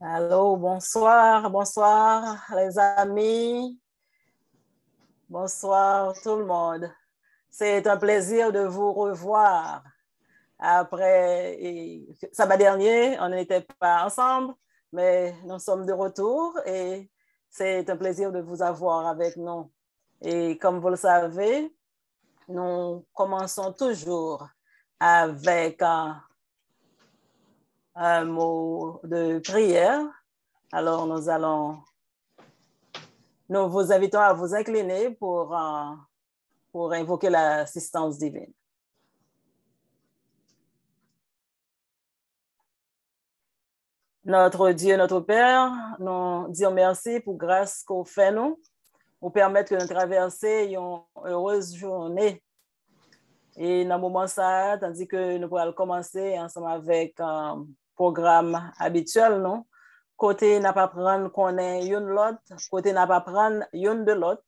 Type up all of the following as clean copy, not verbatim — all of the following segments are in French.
Allô, bonsoir, bonsoir les amis, bonsoir tout le monde. C'est un plaisir de vous revoir. Après samedi dernier, on n'était pas ensemble, mais nous sommes de retour et c'est un plaisir de vous avoir avec nous. Et comme vous le savez, nous commençons toujours avec un mot de prière. Alors, nous vous invitons à vous incliner pour invoquer l'assistance divine. Notre Dieu, notre Père, nous disons merci pour grâce qu'on fait nous, pour permettre que nous traversions une heureuse journée. Et dans le moment ça, tandis que nous pourrons commencer ensemble avec un programme habituel, non? Côté n'a pas prendre qu'on est une l'autre, côté n'a pas prendre une de l'autre,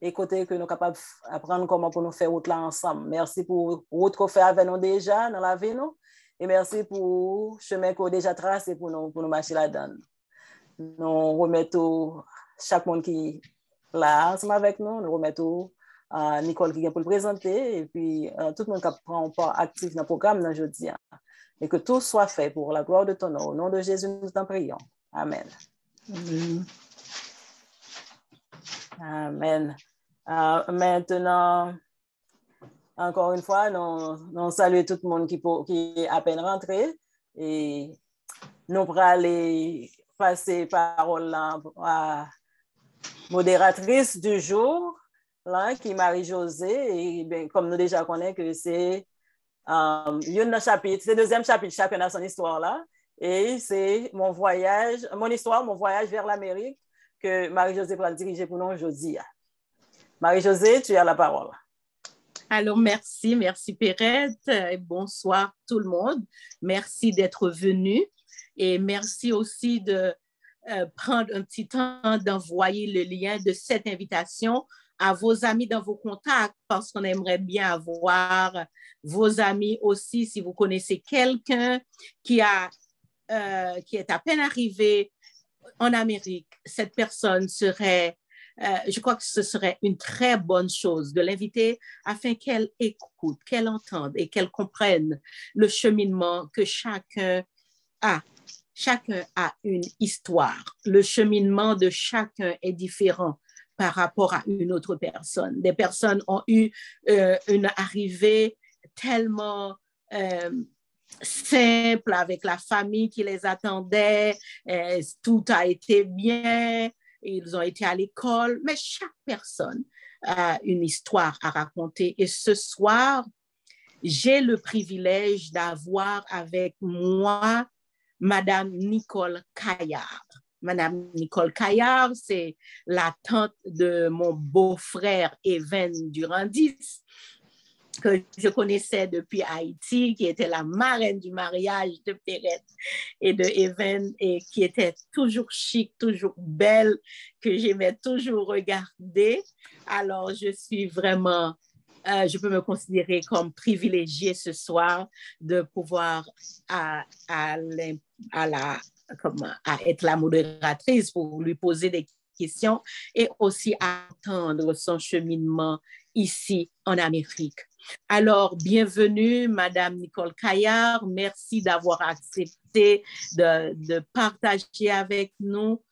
et côté que nous sommes capables d'apprendre comment pour nous faire route là ensemble. Merci pour route qu'on fait avec nous déjà dans la vie, nous, et merci pour le chemin qu'on a déjà tracé pour nous marcher là-dedans. Nous remettons chaque monde qui est là ensemble avec nous, nous remettons Nicole qui vient pour le présenter, et puis tout le monde qui prend part actif dans le programme d'aujourd'hui. Et que tout soit fait pour la gloire de ton nom. Au nom de Jésus, nous t'en prions. Amen. Amen. Amen. Maintenant, encore une fois, nous saluons tout le monde qui est à peine rentré et nous pourrons aller passer parole à la modératrice du jour, là, qui est Marie-Josée. Et bien, comme nous déjà connaissons que c'est chapitre, c'est le deuxième chapitre, chacun a son histoire là. Et c'est mon histoire, mon voyage vers l'Amérique que Marie-Josée va diriger pour nous aujourd'hui. Marie-Josée, tu as la parole. Alors, merci Perrette. Et bonsoir tout le monde. Merci d'être venu et merci aussi de prendre un petit temps d'envoyer le lien de cette invitation à vos amis dans vos contacts parce qu'on aimerait bien avoir vos amis aussi si vous connaissez quelqu'un qui est à peine arrivé en Amérique. Cette personne serait, je crois que ce serait une très bonne chose de l'inviter afin qu'elle écoute, qu'elle entende et qu'elle comprenne le cheminement que chacun a. Chacun a une histoire. Le cheminement de chacun est différent par rapport à une autre personne. Des personnes ont eu une arrivée tellement simple avec la famille qui les attendait, tout a été bien, ils ont été à l'école, mais chaque personne a une histoire à raconter. Et ce soir, j'ai le privilège d'avoir avec moi Madame Nicole Caillard. Madame Nicole Caillard, c'est la tante de mon beau-frère Even Durandis, que je connaissais depuis Haïti, qui était la marraine du mariage de Perrette et de Even, et qui était toujours chic, toujours belle, que j'aimais toujours regarder. Alors, je suis vraiment, je peux me considérer comme privilégiée ce soir de pouvoir être la modératrice pour lui poser des questions et aussi attendre son cheminement ici en Amérique. Alors, bienvenue, Madame Nicole Caillard. Merci d'avoir accepté de partager avec nous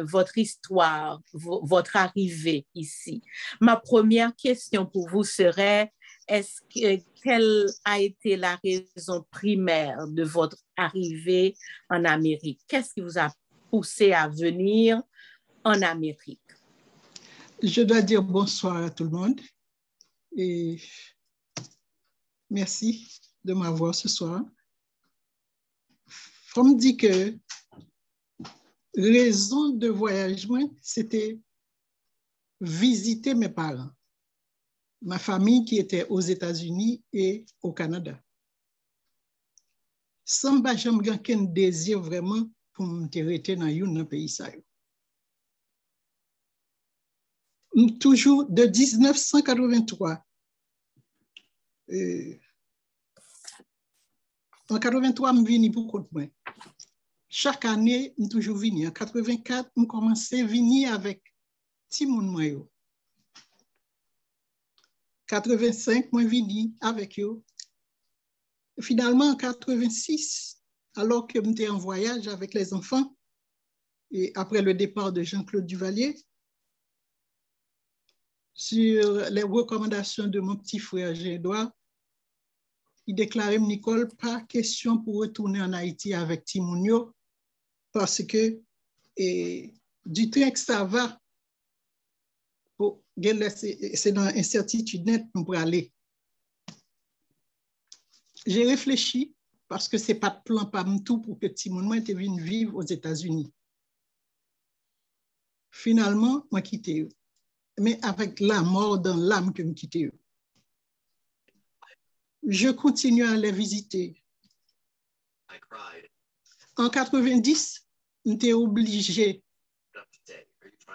votre histoire, votre arrivée ici. Ma première question pour vous serait, quelle a été la raison primaire de votre arrivée en Amérique? Qu'est-ce qui vous a poussé à venir en Amérique? Je dois dire bonsoir à tout le monde et merci de m'avoir ce soir. Faut me dire que raison de voyagement, c'était visiter mes parents, ma famille qui était aux États-Unis et au Canada. Sans que j'aie aucun désir vraiment pour me rester dans un pays. Toujours de 1983. En 83, je suis venu pour compte moi. chaque année, je toujours venir. En 84, je commençais à venir avec Timoun Moyo. 85, je venu avec eux. Finalement, en 86, alors que j'étais en voyage avec les enfants, et après le départ de Jean-Claude Duvalier, sur les recommandations de mon petit frère Jean-Edouard, il déclarait, Nicole, pas question pour retourner en Haïti avec Timounio, parce que du temps que ça va, c'est dans l'incertitude nette pour aller. J'ai réfléchi, parce que ce n'est pas de plan pas tout pour que Timounio était venu vivre aux États-Unis. Finalement, moi quitté eux. Mais avec la mort dans l'âme que je quitté eux. Je continue à les visiter. En 90, j'étais obligé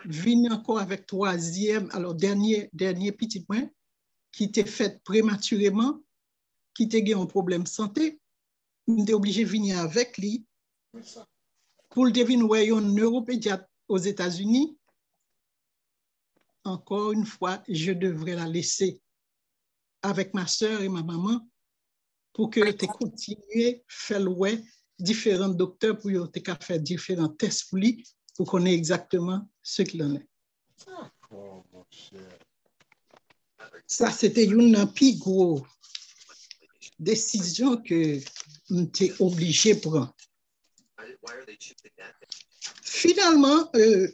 de venir encore avec troisième, alors dernier petit point, qui était fait prématurément, qui était un problème de santé. J'étais obligé de venir avec lui pour le devenir un neuropédiatre aux États-Unis. Encore une fois, je devrais la laisser avec ma soeur et ma maman pour que tu continues à faire différents docteurs pour faire différents tests pour lui pour qu'on ait exactement ce qu'il en est. Ça, c'était une plus grosse décision que j'étais obligé de prendre. Finalement, je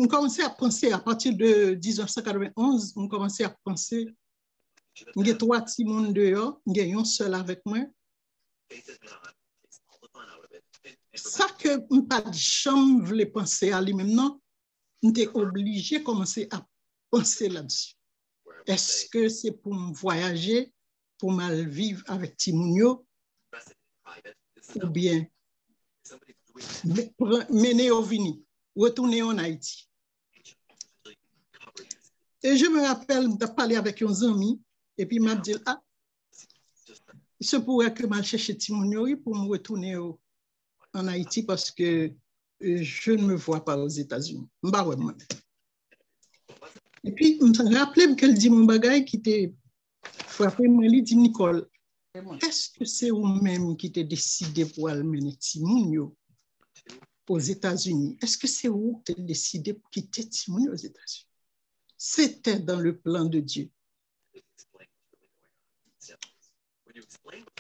commençais à penser, à partir de 1991, je commençais à penser, il y a 3 petits mondes dehors, il y a un seul avec moi. Ça que je n'ai pas de chambre, je voulais penser à lui-même, non, j'étais obligé de commencer à penser là-dessus. Est-ce que c'est pour me voyager, pour mal vivre avec Timounio, ou bien mener au Vini, retourner en Haïti? Et je me rappelle de parler avec un ami, et puis il m'a dit, ah, il se pourrait que je cherche Timounio pour me retourner en Haïti parce que je ne me vois pas aux États-Unis. Et puis, je me rappelais qu'elle dit mon bagage qui était frappé, moi, il dit, Nicole, est-ce que c'est vous-même qui t'es décidé pour amener Timounio aux États-Unis? Est-ce que c'est vous qui t'es décidé pour quitter Timounio aux États-Unis? C'était dans le plan de Dieu.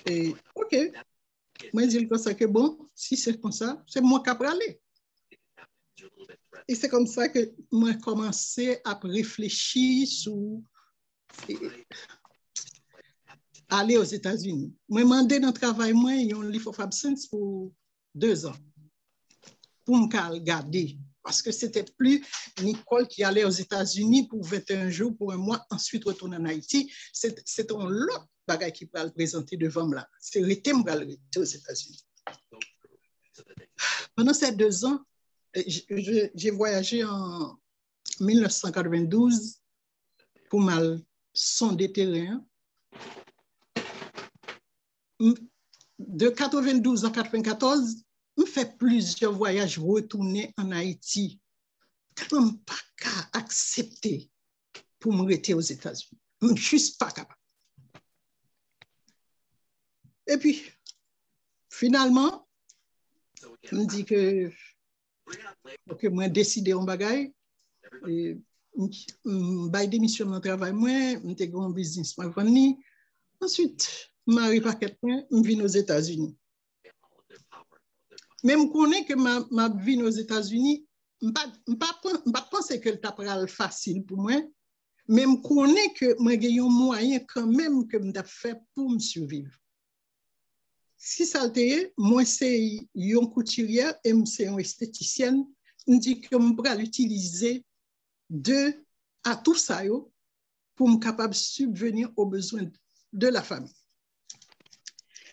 Et, OK. Moi, je dis comme ça que bon, si c'est comme ça, c'est moi qui vais aller. Et c'est comme ça que moi, j'ai commencé à réfléchir sur aller aux États-Unis. Moi, j'ai demandé dans le travail, moi, il y a un leave of absence pour 2 ans pour me garder. Parce que c'était plus Nicole qui allait aux États-Unis pour 21 jours, pour 1 mois, ensuite retourner en Haïti. C'est un lot de bagages qui va le présenter devant moi. C'est arrêté aux États-Unis. Pendant ces 2 ans, j'ai voyagé en 1992 pour mal sonder terrain. De 92 à 94, je fais plusieurs voyages retournés en Haïti. Je ne peux pas accepter pour me rester aux États-Unis. Je ne suis pas capable. Et puis, finalement, je me dis que moi, j'ai décidé un bagage. Je vais démissionner mon travail, je suis un business. Ensuite, je m'arrive à quelqu'un, je viens aux États-Unis. Mais je connais que ma vie aux États-Unis, je ne pense pas que le tapera facile pour moi, mais je connais que j'ai un moyen quand même que je fait pour me survivre. Si ça l'était, moi c'est une couturière et c'est une esthéticienne, je dis que je pourrais l'utiliser à tout ça pour me capable de subvenir aux besoins de la famille.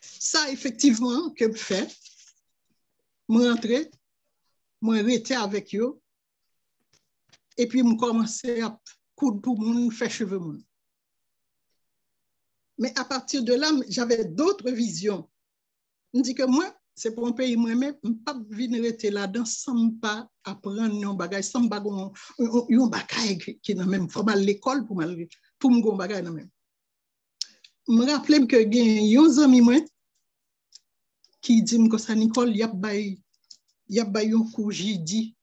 Ça, effectivement, que je fais, je rentre, je reste avec eux, et puis je commence à coudre pour moun, faire cheveux moun. Mais à partir de là, j'avais d'autres visions Je dis que moi, c'est pour un pays moi-même, je ne peux pas venir rester là-dedans sans pas apprendre un bagage, sans pas un bagage qui est dans même format l'école pour me bagage dans même. Je me rappelle que il y a un ami moi qui dit que ça Nicole, il y a un cours jeudi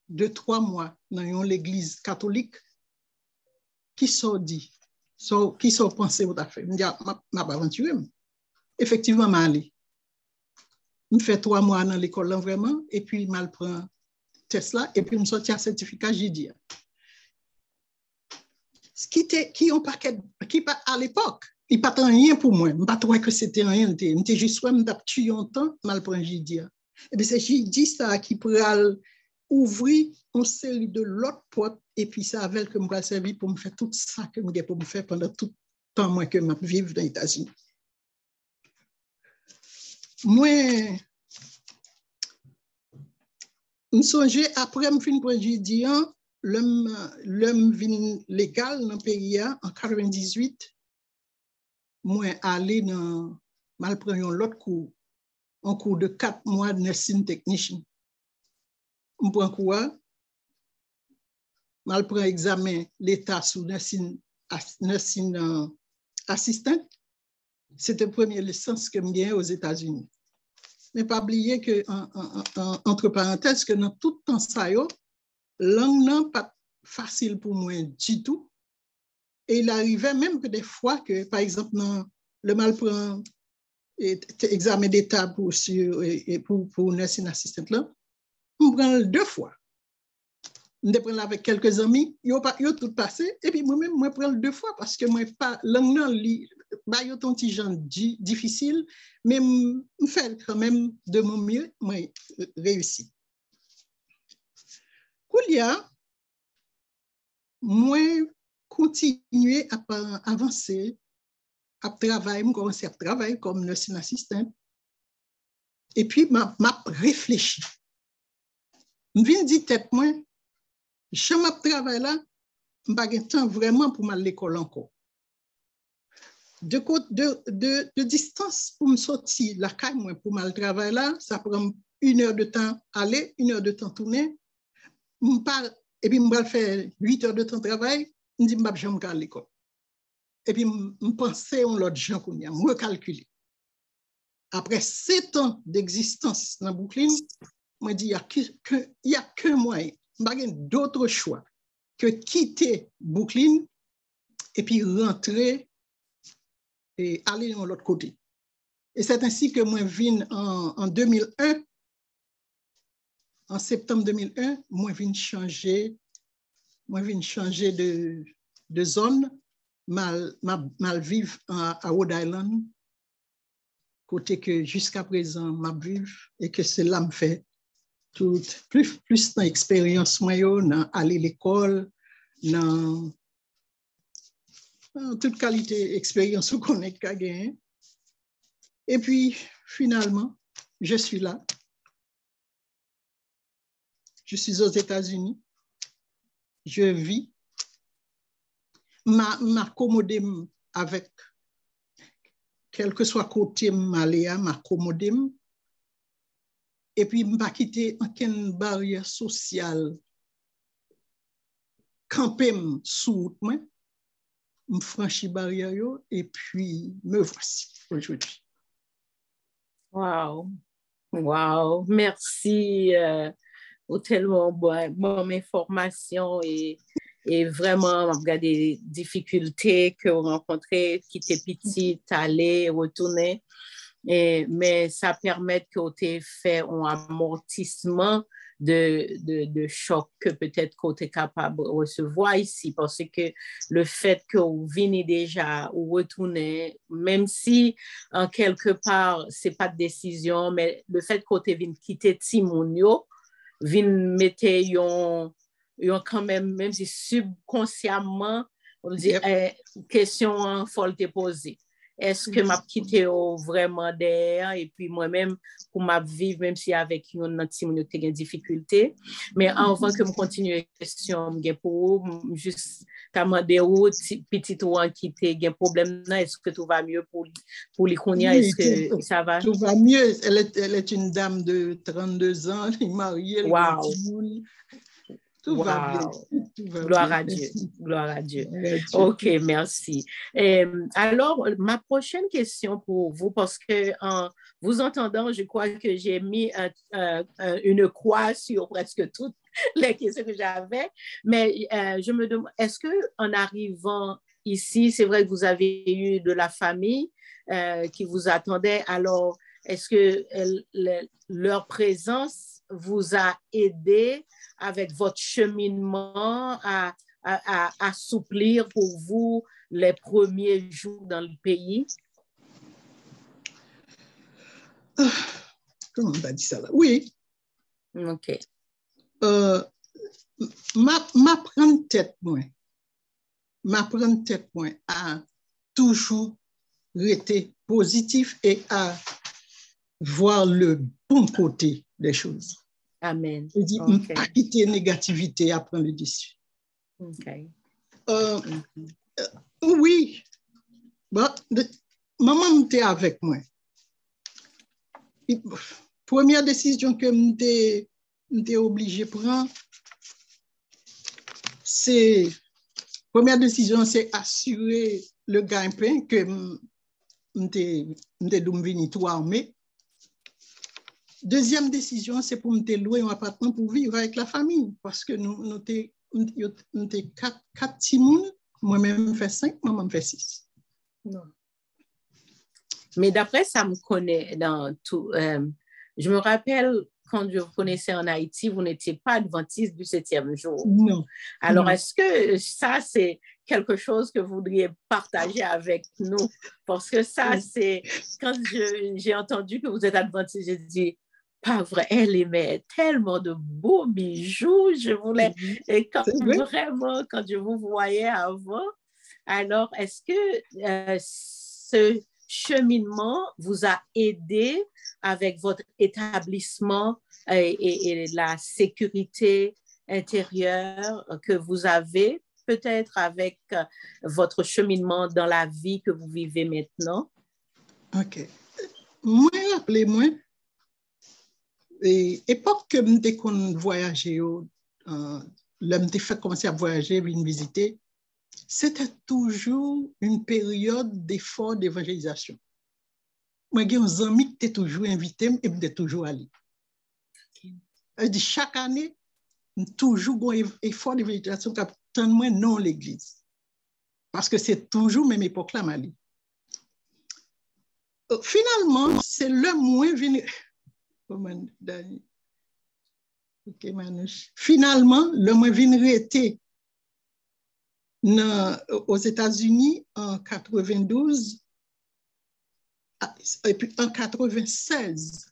de 3 mois dans l'église catholique qui sont dit, qui sont pensés au fait. Je dis m'a aventuré. Effectivement, m'a allé. Je fais 3 mois dans l'école là vraiment et puis je prends test là et puis je sorti un certificat jeudi. Ce qui ont paquet qui à l'époque il pas rien pour moi, je pas trouvé que c'était rien, j'étais juste soit me tuer un temps mal prend jeudi. Et bien c'est jeudi ça qui pourrait ouvrir une série de l'autre porte et puis ça avec que me servir pour me faire tout ça que me pour me faire pendant tout le temps moi que m'a vivre dans les États-Unis. Moi me songe après me fin prendre jeudi l'homme vin légal dans le pays en 98 moi aller dans mal prendre l'autre cours un cours de 4 mois de nursing technician on prend cours mal prend examen l'état sous nursing assistant c'était la première licence que me gagne aux États-Unis mais pas oublier que entre parenthèses que dans tout temps ça yo langue non pas facile pour moi du tout. Et il arrivait même que des fois que, par exemple, dans le mal prend examen d'état pour nursing assistant là, on prend 2 fois. On prend avec quelques amis, ils ont tout passé, et puis moi-même, moi prends 2 fois parce que moi pas langue non li ba yo ton petit genre difficile, mais me faire quand même de mon mieux, moi réussi. Koulia, moi continuer à avancer, à travailler, je commence à travailler comme nursing assistant. Et puis, je réfléchis. Je viens dire tête moi, je travaille là, je n'ai pas de temps vraiment pour m'aller à l'école encore. De distance pour me sortir la caille pour m'aller travailler là, ça prend 1 heure de temps aller, 1 heure de temps tourner. Et puis, je vais faire 8 heures de temps de travail. Je dis, je vais à l'école. Et puis, je pensais à l'autre gens qu'on a, je recalculer. Après 7 ans d'existence dans Brooklyn, je dis, il n'y a qu'un moyen. Je n'ai pas d'autre choix que quitter Brooklyn et puis rentrer et aller de l'autre côté. Et c'est ainsi que moi, viens en 2001, en septembre 2001, moi, viens changer de zone, mal vivre à Rhode Island, côté que jusqu'à présent, ma vivre, et que cela me fait plus d'expérience, moi, dans aller à l'école, dans toute qualité d'expérience qu'on est gagné. Et puis, finalement, je suis là. Je suis aux États-Unis. Je vis. M'accommoder avec quel que soit côté m'aller, m'accommoder. Et puis, m'a quitté aucune barrière sociale. Camper sous moi, me franchis barrière et puis me voici aujourd'hui. Wow. Wow. Merci pour tellement bonne information et vraiment regarder les difficultés que vous rencontrez, quitter petite, aller, retourner. Mais ça permet que vous ayez fait un amortissement de choc que peut-être que vous êtes capable de recevoir ici, parce que le fait que vous venez déjà ou retournez, même si en quelque part ce n'est pas de décision, mais le fait que vous venu quitter Timonio, vient mettre quand même si subconsciemment, on dit, question il faut te poser. est-ce que m'a quitté vraiment derrière et puis moi-même pour m'a vivre même si avec une petit minute une difficulté mais avant que me continue question pour juste demander au petit toi qui a un problème là est-ce que tout va mieux pour les connaître est-ce que ça va tout va mieux elle est une dame de 32 ans elle est mariée wow. Tout va bien. Gloire à Dieu. Gloire à Dieu. OK, merci. Alors, ma prochaine question pour vous, parce que en vous entendant, je crois que j'ai mis une croix sur presque toutes les questions que j'avais, mais je me demande, est-ce qu'en arrivant ici, c'est vrai que vous avez eu de la famille qui vous attendait, alors est-ce que leur présence vous a aidé avec votre cheminement à assouplir pour vous les premiers jours dans le pays? Comment on va dire ça là? Oui. OK. M'apprendre tête moi à toujours rester positif et à voir le bon côté des choses. Amen. Je dis, okay. Pas quitter négativité à prendre le dessus. Okay. Oui. Bon, maman était avec moi. Première décision que m'étais obligée de prendre, première décision, c'est assurer le gagne-pain que m'étais venu tout armé. Deuxième décision, c'est pour me louer un appartement pour vivre avec la famille. Parce que nous étions quatre petits mounes. Moi-même, fait 5, maman fait 6. Non. Mais d'après, ça me connaît dans tout. Je me rappelle, quand je vous connaissais en Haïti, vous n'étiez pas adventiste du 7e jour. Non. Alors, est-ce que ça, c'est quelque chose que vous voudriez partager avec nous? Parce que ça, c'est... Quand j'ai entendu que vous êtes adventiste, j'ai dit... Pas vrai, elle aimait tellement de beaux bijoux, je voulais, et quand vraiment, quand je vous voyais avant, alors est-ce que ce cheminement vous a aidé avec votre établissement et la sécurité intérieure que vous avez, peut-être avec votre cheminement dans la vie que vous vivez maintenant? OK. Moi, rappelez-moi, époque que m'étais qu'on voyageait, l'homme fait commencer à voyager, venir visiter, c'était toujours une période d'effort d'évangélisation. Moi, j'ai un ami qui était toujours invité et m'était toujours allé. Okay. Chaque année, toujours un effort d'évangélisation qui attend moi non l'église. Parce que c'est toujours même époque là, Mali. Finalement, c'est le moins venu. Okay, finalement, le moins venu était aux États-Unis en 92 et puis en 96.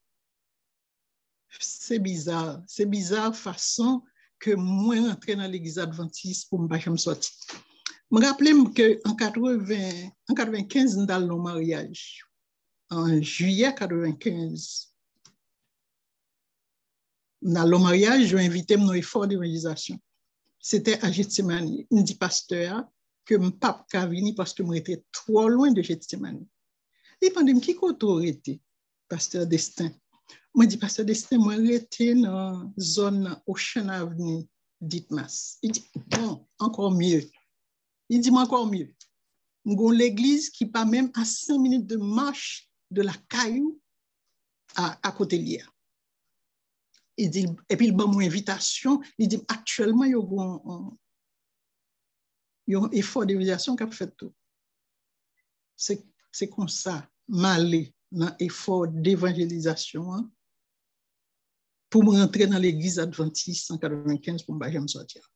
C'est bizarre façon que moi entrer dans l'église adventiste pour me sortir. Je me rappelle qu'en 95, nous allons au mariage. En juillet 95. Dans le mariage, j'ai invité mon effort d'évangélisation. C'était à Gethsemane. Il me dit, pasteur, que mon pape n'a venu parce que moi j'étais trop loin de Gethsemane. Il m'a dit, qui autorité, pasteur Destin? Moi, je dis, pasteur Destin, moi j'étais dans la zone Ocean Avenue d'Itmas. Il dit, bon, encore mieux. Il dit, encore mieux. Nous avons l'église qui n'est pas même à 5 minutes de marche de la Caillou à côté de l'IA. Il dit, et puis il m'a mon invitation, il dit actuellement il y a un effort d'évaluation qui a fait tout. C'est comme ça, m'aller dans l'effort d'évangélisation hein, pour me rentrer dans l'église adventiste en 95 pour me sortir.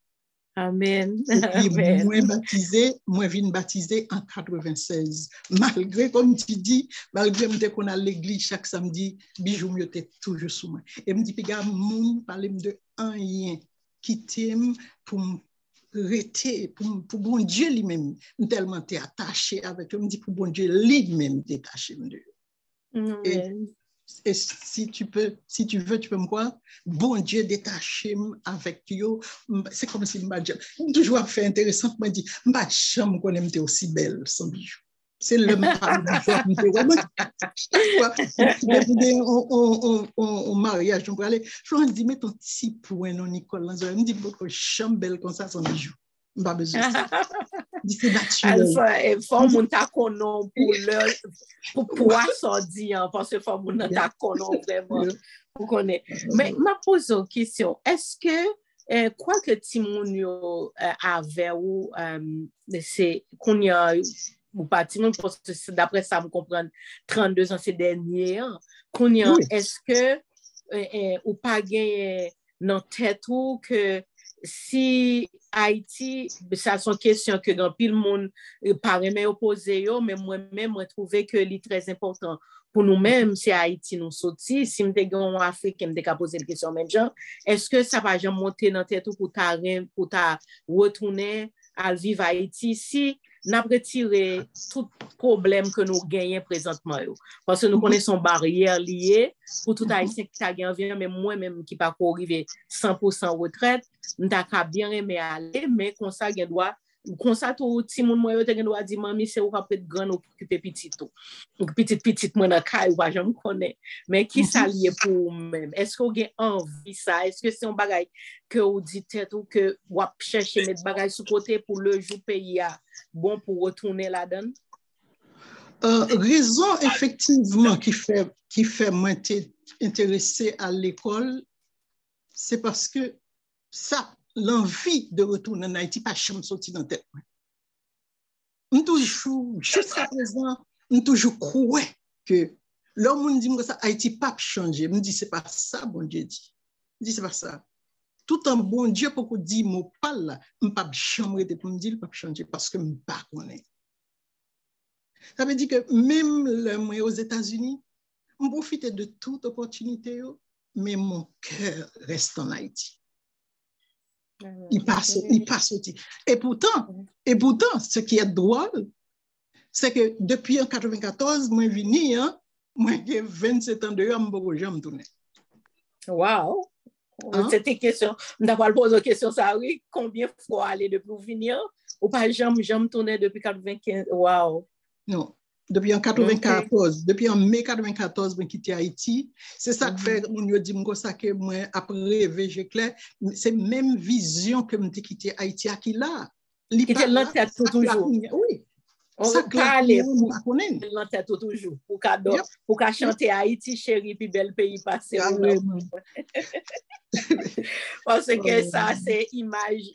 Amen. Et puis moi vine baptisé en 96. Malgré, comme tu dis, malgré qu'on a l'église chaque samedi, bijou mieux t'es toujours sous moi. Et me dit, puis gars, moun parle de un lien qui t'aime pour rester pour bon Dieu lui-même, tellement t'es attaché avec eux, me dit pour bon Dieu lui-même détaché de eux. Et si tu veux, tu peux me croire, bon Dieu détaché avec eux, c'est comme si je toujours fait intéressant, je me dis, ma chambre qu'on aime aussi belle sans bijoux. C'est le même au mariage, on peut aller, je me dis, mets ton petit point non Nicole, je me dis, beaucoup chambre belle comme ça sans bijoux. Pas besoin. C'est naturel. Il faut mon taconon pour pouvoir sortir, parce que faut mon taconon vraiment pour connaître. Mais ma pose une question. Est-ce que quoi que Timonio avait ou c'est qu'on y a ou pas Timon parce que d'après ça me comprendre 32 ans ces dernières qu'on y a est-ce que ou pas gagné dans tête ou que si Haïti, ça sont questions que dans pile monde paraît opposé mais moi-même je trouvais que c'est très important pour nous-mêmes si Haïti nous sorti si me te en Afrique me te poser une question même genre est-ce que ça va jamais monter dans tête pour ta retourner à vivre à Haïti si n'a retiré tout problème que nous gagnons présentement parce que nous connaissons barrières liées pour tout haïtien qui t'a gagné mais moi-même qui pas arriver 100% retraite n'ta bien aimé aller mais comme ça gain doit comme ça tout petit monde moi yo te doit dire mamie c'est ou pas peut grand occuper petit tout petit moi dans caille pas jamais connais mais qui ça lié pour même est-ce que vous avez envie ça est-ce que c'est un bagage que vous dites ou que vous chercher mettre bagage sur côté pour le jour pays bon pour retourner là-dedans? Raison effectivement qui fait moi intéressé à l'école, c'est parce que ça, l'envie de retourner en Haïti, pas jamais sorti dans la tête. Toujours, jusqu'à présent, toujours croire que l'homme dit que ça, Haïti pas changer. Me dit c'est pas ça, bon Dieu dit. Me dit c'est pas ça. Tout un bon Dieu pour qu'on dise mon pas là, me pas changer pour me dire pas changer parce que me pas connaît. Ça veut dire que même le aux États-Unis, je profite de toute opportunité, mais mon cœur reste en Haïti. Il passe. Et pourtant, ce qui est drôle, c'est que depuis 1994, moi venu, moi j'ai 27 ans de je me tourne. Wow. C'était question. On n'a pas posé la question ça oui, combien de fois aller depuis venir ou pas jamais tourner depuis 95. Wow. Non. Depuis en 94, depuis en mai 94, je quitté Haïti. C'est ça que fait, on me dit que moi, après VG Claire, c'est même vision que je quitté Haïti à qui là. Qui était l'entête toujours. Oui. On va parler pour l'entête toujours. Pour qu'à chanter Haïti, chérie, puis bel pays passé. Parce que ça, c'est image,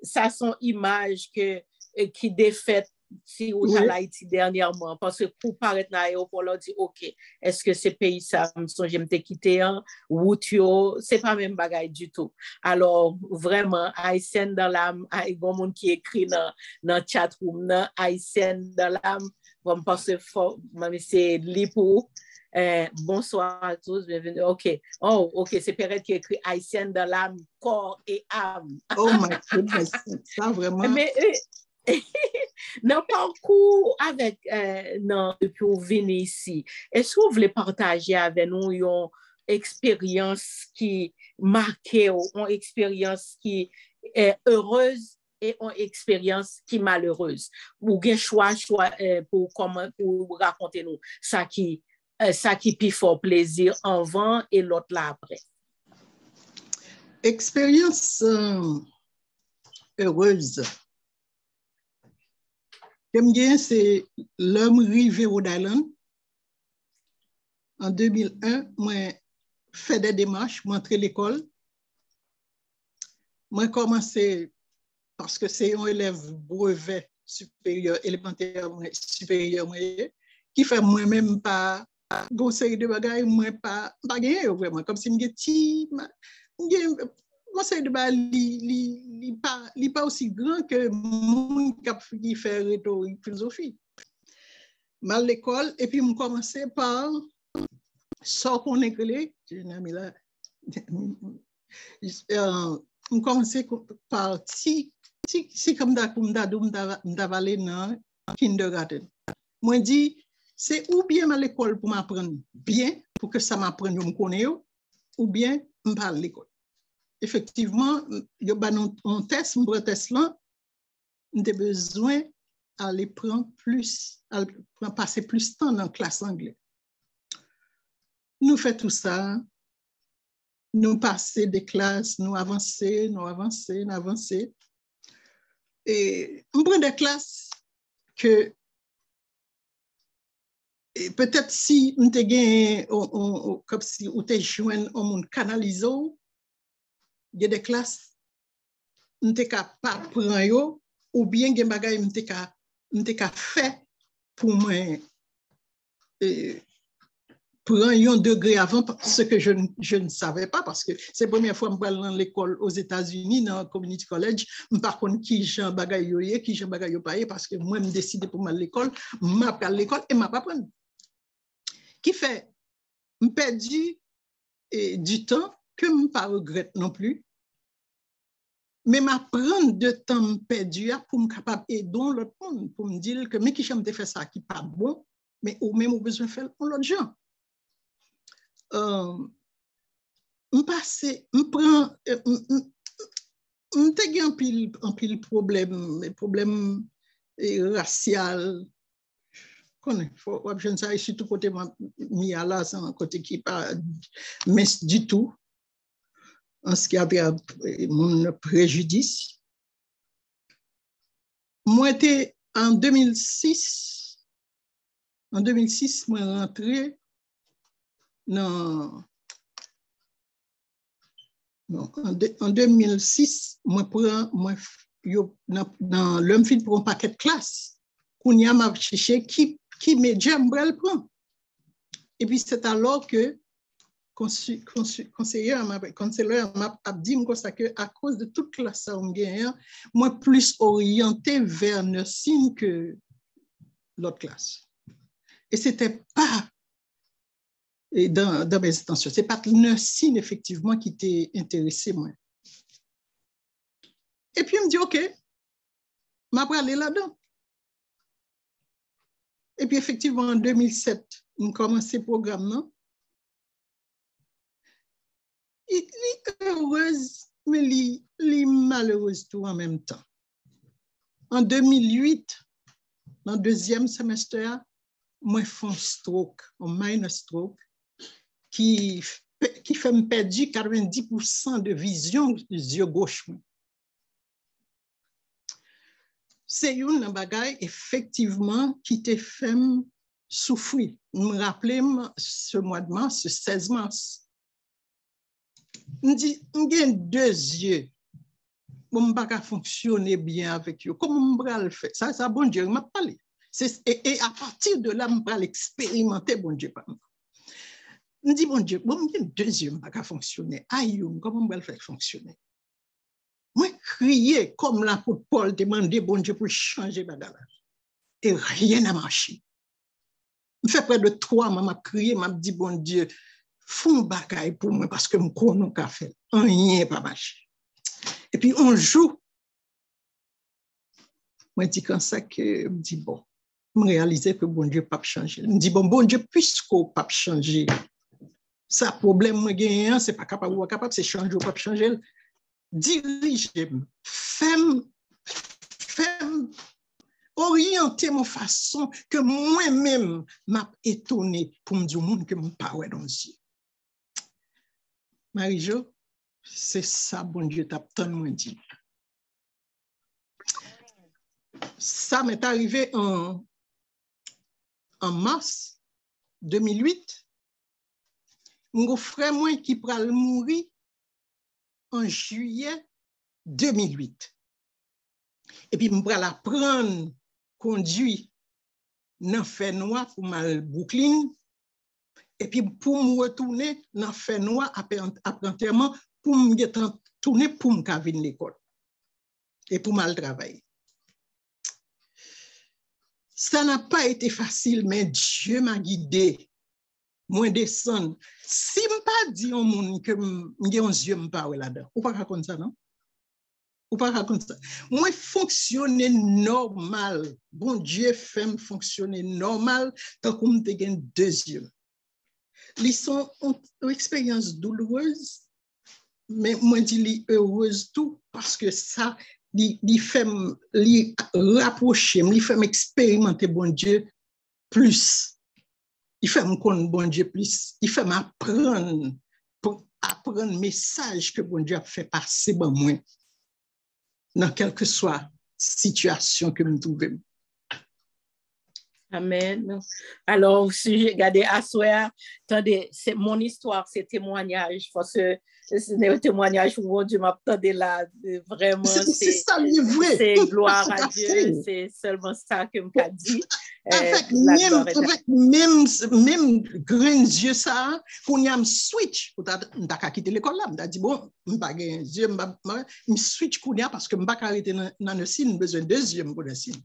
ça sont images qui défaitent si ou à Haïti dernièrement parce que pour paraître dans l'aéroport leur dit OK est-ce que ce pays ça me songe me quitté ou c'est pas même bagaille du tout alors vraiment haïtienne dans l'âme il y a monde qui écrit dans chat room haïtienne dans l'âme comme parce que c'est lipo bonsoir à tous bienvenue OK c'est Perrette qui écrit haïtienne dans l'âme corps et âme oh my goodness ça vraiment mais dans le parcours avec depuis vous venez ici, est-ce que vous voulez partager avec nous une expérience qui marquée, une expérience qui est heureuse et une expérience qui est malheureuse? Ou bien choix pour raconter nous ça qui puis fort plaisir avant et l'autre là après. Expérience heureuse. J'aime bien, c'est l'homme rivé Rhode Island. En 2001, moi, fait des démarches, moi, entré l'école. Moi, commencé, parce que c'est un élève brevet supérieur, élémentaire supérieur, qui fait moi-même pas, une série de bagages, moi, pas gagné vraiment, comme si je suis moi, c'est pas aussi grand que mon qui fait rhétorique, philosophie. Mal l'école, et puis, je commençais par ce qu'on écrit, j'ai un ami là, je commence par si comme d'aller dans kindergarten. Moi dit c'est ou bien à l'école pour m'apprendre bien pour que ça m'apprenne je me connais ou bien me parle l'école. Effectivement, yo ba un test, un test là, j'ai besoin d'aller prendre plus, passer plus de temps dans la classe anglaise. Nous faisons tout ça, nous passons des classes, nous avançons. Et on prend des classes que peut-être si on te gagne, comme si on te joint au monde canalisé, il y a des classes, on te pas prendre ou bien il y a des bagages on te fait pour moi prendre un degré avant ce que je ne savais pas parce que c'est la première fois que je vais dans l'école aux États-Unis dans le community college par contre qui Jean bagay yoye qui Jean bagay yo paye parce que moi me décider pour aller à l'école m'apprendre à l'école et m'apprendre apprendre qui fait me perdu du temps que me pas regrette non plus mais m'apprendre de temps perdu pour me capable aider l'autre monde pour me dire que mais qui j'aime te faire ça qui pas bon mais ou même au besoin faire pour l'autre gens me prend un pile problème racial connais faut je ne sais surtout côté mis à là sans côté qui pas mais du tout en ce qui a mon préjudice moi était en 2006 moi rentré non, en 2006, moi dans l'homme film pour un paquet de classe. Kounia m'a cherché qui média m'bral prend. Et puis c'est alors que conseiller m'a dit que à cause de toute classe ça moi plus orienté vers nursing que l'autre classe. Et c'était pas et dans mes intentions. Ce n'est pas le nursing, effectivement, qui t'est intéressé, moi. Et puis, il me dit, OK, je vais aller là-dedans. Et puis, effectivement, en 2007, on a commencé le programme, non? Il est heureuse, mais il est malheureuse tout en même temps. En 2008, dans le deuxième semestre, moi, je fais un stroke, un minor stroke, qui fait me perdre 90% de vision des yeux gauche. C'est une bagaille effectivement qui te fait souffrir. Je me rappelle ce mois de mars, ce 16 mars. Je dis, j'ai deux yeux. Je ne peux pas fonctionner bien avec eux. Comment je peux le faire? Ça, bon Dieu m'a parlé. Et à partir de là, je peux l'expérimenter, bon Dieu. Je dis, bon Dieu, bon, il y a deux yeux, je ne peux pas fonctionner. Aïe, comment je peux le faire fonctionner? Moi, crier comme l'apôtre Paul demandait, bon Dieu, pour changer bagage. Et rien n'a marché. Je fais près de 3 mois, je crié, je dit, bon Dieu, font bagaille pour moi parce que je connais qu'à faire. Rien n'a pas marché. Et puis, un jour, je dis comme ça que je dis, bon, je réalisais que bon Dieu n'a pas changé. Je dis, bon Dieu, puisqu'on n'a pas changé, ça problème moi gagnant c'est pas capable ou capable c'est changer ou pas changer diriger femme orienter mon façon que moi-même m'a étonné pour me dire au monde que mon pas ouais dans yeux. Marie-Jo, c'est ça bon Dieu t'a tant moi dit. Ça m'est arrivé en mars 2008. Mon frère moi qui pral mourir en juillet 2008. Et puis, je vais apprendre conduire dans Fenois pour mal Brooklyn. Et puis, pour me retourner dans Fenois après enterrement, pour me retourner pour me venir à l'école. Et pour mal travailler. Ça n'a pas été facile, mais Dieu m'a guidé. Moi, descendre. Si je ne pas dit au monde que j'ai un yeux là-dedans, ou pas comme ça, non? Ou pas raconter ça. Moi, fonctionner normal. Bon Dieu fait me fonctionner normal tant qu'on me gagne 2 yeux. Ils sont une expérience douloureuse, mais moi, je dis heureuse tout parce que ça, il fait me rapprocher, il fait m'expérimenter bon Dieu plus. Il fait me connaître bon Dieu plus. Il fait m'apprendre pour apprendre le message que bon Dieu a fait passer par moi. Dans quelle que soit la situation que nous trouvons. Amen. Alors, si j'ai regardé à soir, attendez, c'est mon histoire, c'est témoignage, parce que c'est un témoignage où mon Dieu m'attendait là, vraiment, c'est ça, le vrai. C'est gloire à Dieu, c'est seulement ça que m'a dit. Avec même grands yeux ça, qu'on y a un switch, on t'a quitté l'école là, on t'a dit bon, on pas gagner yeux, me switch qu'on y a parce que me pas arrêter dans le signe, besoin de 2 yeux pour le signe.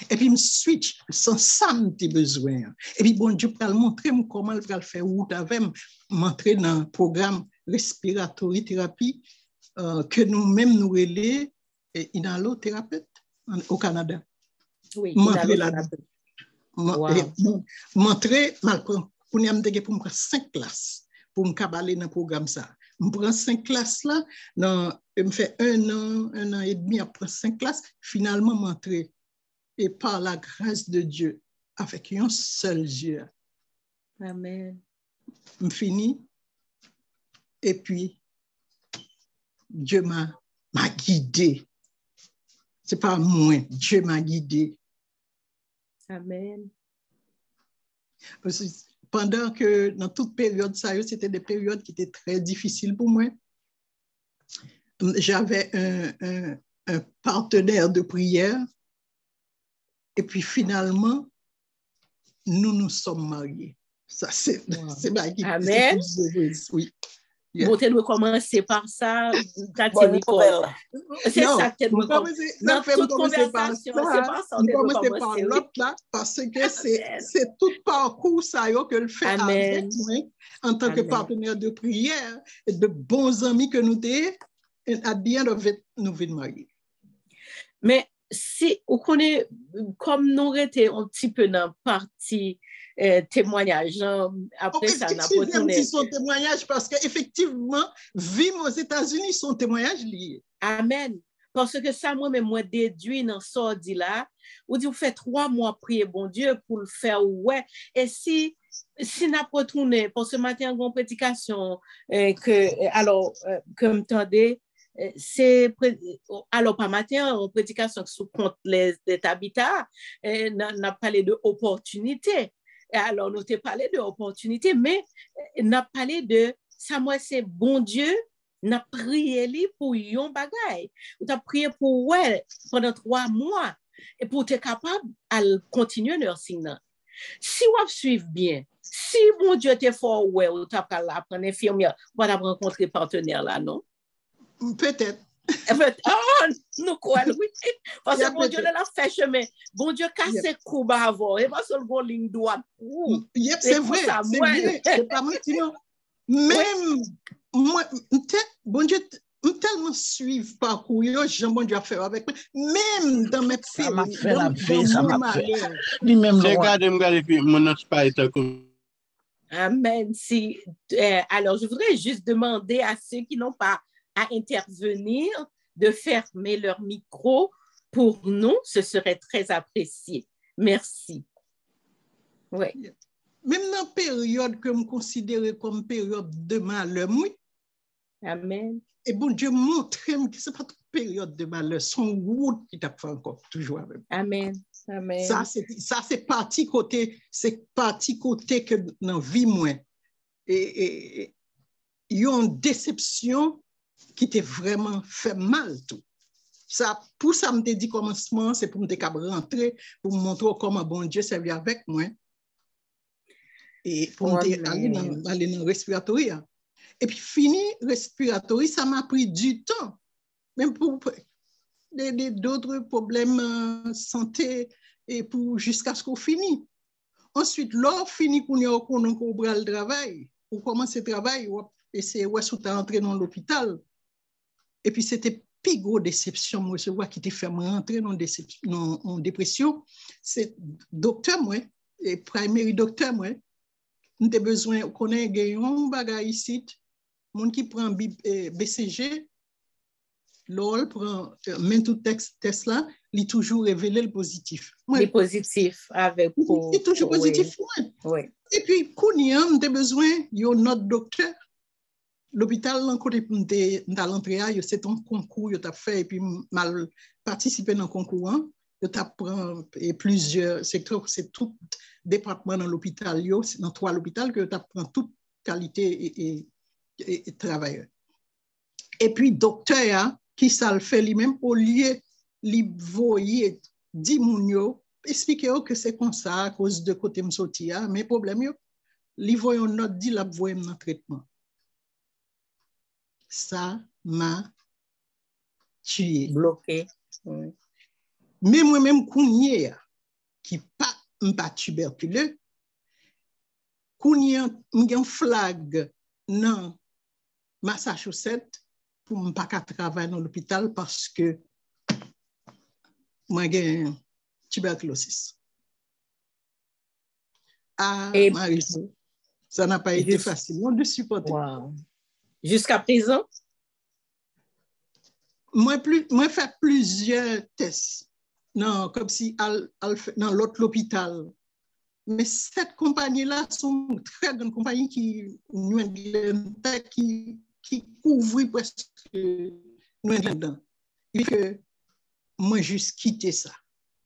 Et puis me switch sans ça m'te besoin. Et puis bon Dieu pour montrer comment il va faire route avec m'entrer dans le programme respiratory thérapie que nous-mêmes nous relais inhalothérapeute au Canada. Oui, m'entrer là-dedans. M'entrer pour me prendre 5 classes pour me cabaler dans le programme ça. Je prends 5 classes là, je me fais 1 an et demi après 5 classes, finalement m'entrer. Et par la grâce de Dieu, avec un seul yeux. Amen. Je finis. Et puis, Dieu m'a guidé. Ce n'est pas moi, Dieu m'a guidé. Amen. Pendant que dans toute période, c'était des périodes qui étaient très difficiles pour moi. J'avais un partenaire de prière. Et puis finalement, nous nous sommes mariés. Ça, c'est ma guide. Amen. Oui. Yeah. Bon, tu dois commencer par ça. Bonne nouvelle. C'est ça que tu dois commencer. Dans toute conversation, c'est pas ça que tu dois commencer. Par l'autre là, parce que c'est tout parcours ça que le fait avec moi en tant que partenaire de prière et de bons amis que nous sommes. Et à the end of it, nous venons marier. Mais si on connaît, comme nous étions un petit peu dans la partie témoignage, après ça, on a retourné. Son témoignage, parce qu'effectivement, vivre aux États-Unis, son témoignage lié. Amen. Parce que ça, moi-même, moi, déduit dans ce dit là, ou dit, vous faites 3 mois prier, bon Dieu, pour le faire, ouais. Et si n'a pas retourné, pour ce matin, une prédication, que m'entendez, c'est alors pas matin en prédication sous compte les habitats n'a parlé de opportunité. Alors nous t'ai parlé de opportunité, mais n'a parlé de ça. Moi c'est bon Dieu n'a prié lui pour yon bagay, ou t'as prié pour ouais pendant 3 mois et pour être capable à continuer nursing. Si vous suivez bien, si bon Dieu t'es fort ouais ou t'as pas apprendre infirmière, voilà rencontrer partenaire là non. Peut-être. Nous quoi, oui. Parce que bon Dieu l'a fait chemin. Bon Dieu casse ses coups avant. Et pas seulement ligne droite. C'est vrai. C'est bien. C'est pas moi qui non. Même moi, bon Dieu, tellement suivre parcours, bon Dieu a fait avec moi. Même dans mes ça m'a fait la vie, ça m'a fait. Lui-même, regardez, puis mon aspect comme. Amen. Si, alors, je voudrais juste demander à ceux qui n'ont pas à intervenir de fermer leur micro pour nous, ce serait très apprécié. Merci. Oui. Même dans la période que je considère comme période de malheur, oui. Amen. Et bon Dieu montre que ce n'est pas toute période de malheur, son route qui t'a fait encore toujours avec. Amen. Amen. Ça c'est parti côté que dans la vie moi. Et il y a une déception qui t'a vraiment fait mal tout. Ça, pour ça, me dit commencement, c'est pour me rentrer, pour me montrer comment bon Dieu servait avec moi. Et pour aller dans le respiratoire. Et puis, fini respiratoire, ça m'a pris du temps. Même pour d'autres problèmes santé et pour jusqu'à ce qu'on finisse. Ensuite, lors fini qu'on a le travail, on commence le travail, et c'est où est-ce que tu es entré dans l'hôpital. Et puis, c'était plus grosse déception moi recevoir qui te fait rentrer dans dépression, c'est docteur moi et primary docteur moi, nous avons besoin connaître un bagage ici, monde qui prend BCG, l'ol prend même tout test là, il toujours révélé le positif. Le positif avec il est toujours positif. Oui. Et puis Kounia, nous avons besoin de notre docteur. L'hôpital, dans l'entrée, c'est un concours que tu as fait et puis mal participé dans le concours. Tu as plusieurs secteurs, c'est tout département dans l'hôpital, dans 3 hôpitaux que tu apprends toute qualité et travailleur. Et puis, docteur, qui ça le fait lui-même, au lieu de voyer 10 mounio, expliquer que c'est comme ça à cause de côté m'soti, mais problème, li voyon note dit la voyer dans traitement. Ça m'a tué. Bloqué. Oui. Mais moi-même, Kounia, qui pas tuberculeux, Kounia, m'gen flag dans Massachusetts pour ne pas travailler dans l'hôpital parce que moi j'ai tuberculose. Et Marie, ça n'a pas été facile de supporter. Wow. Jusqu'à présent? Moi fait plusieurs tests. Non, comme si dans l'autre hôpital. Mais cette compagnie-là sont très grandes compagnies qui couvrent presque New England. Et que moi, juste quitté ça.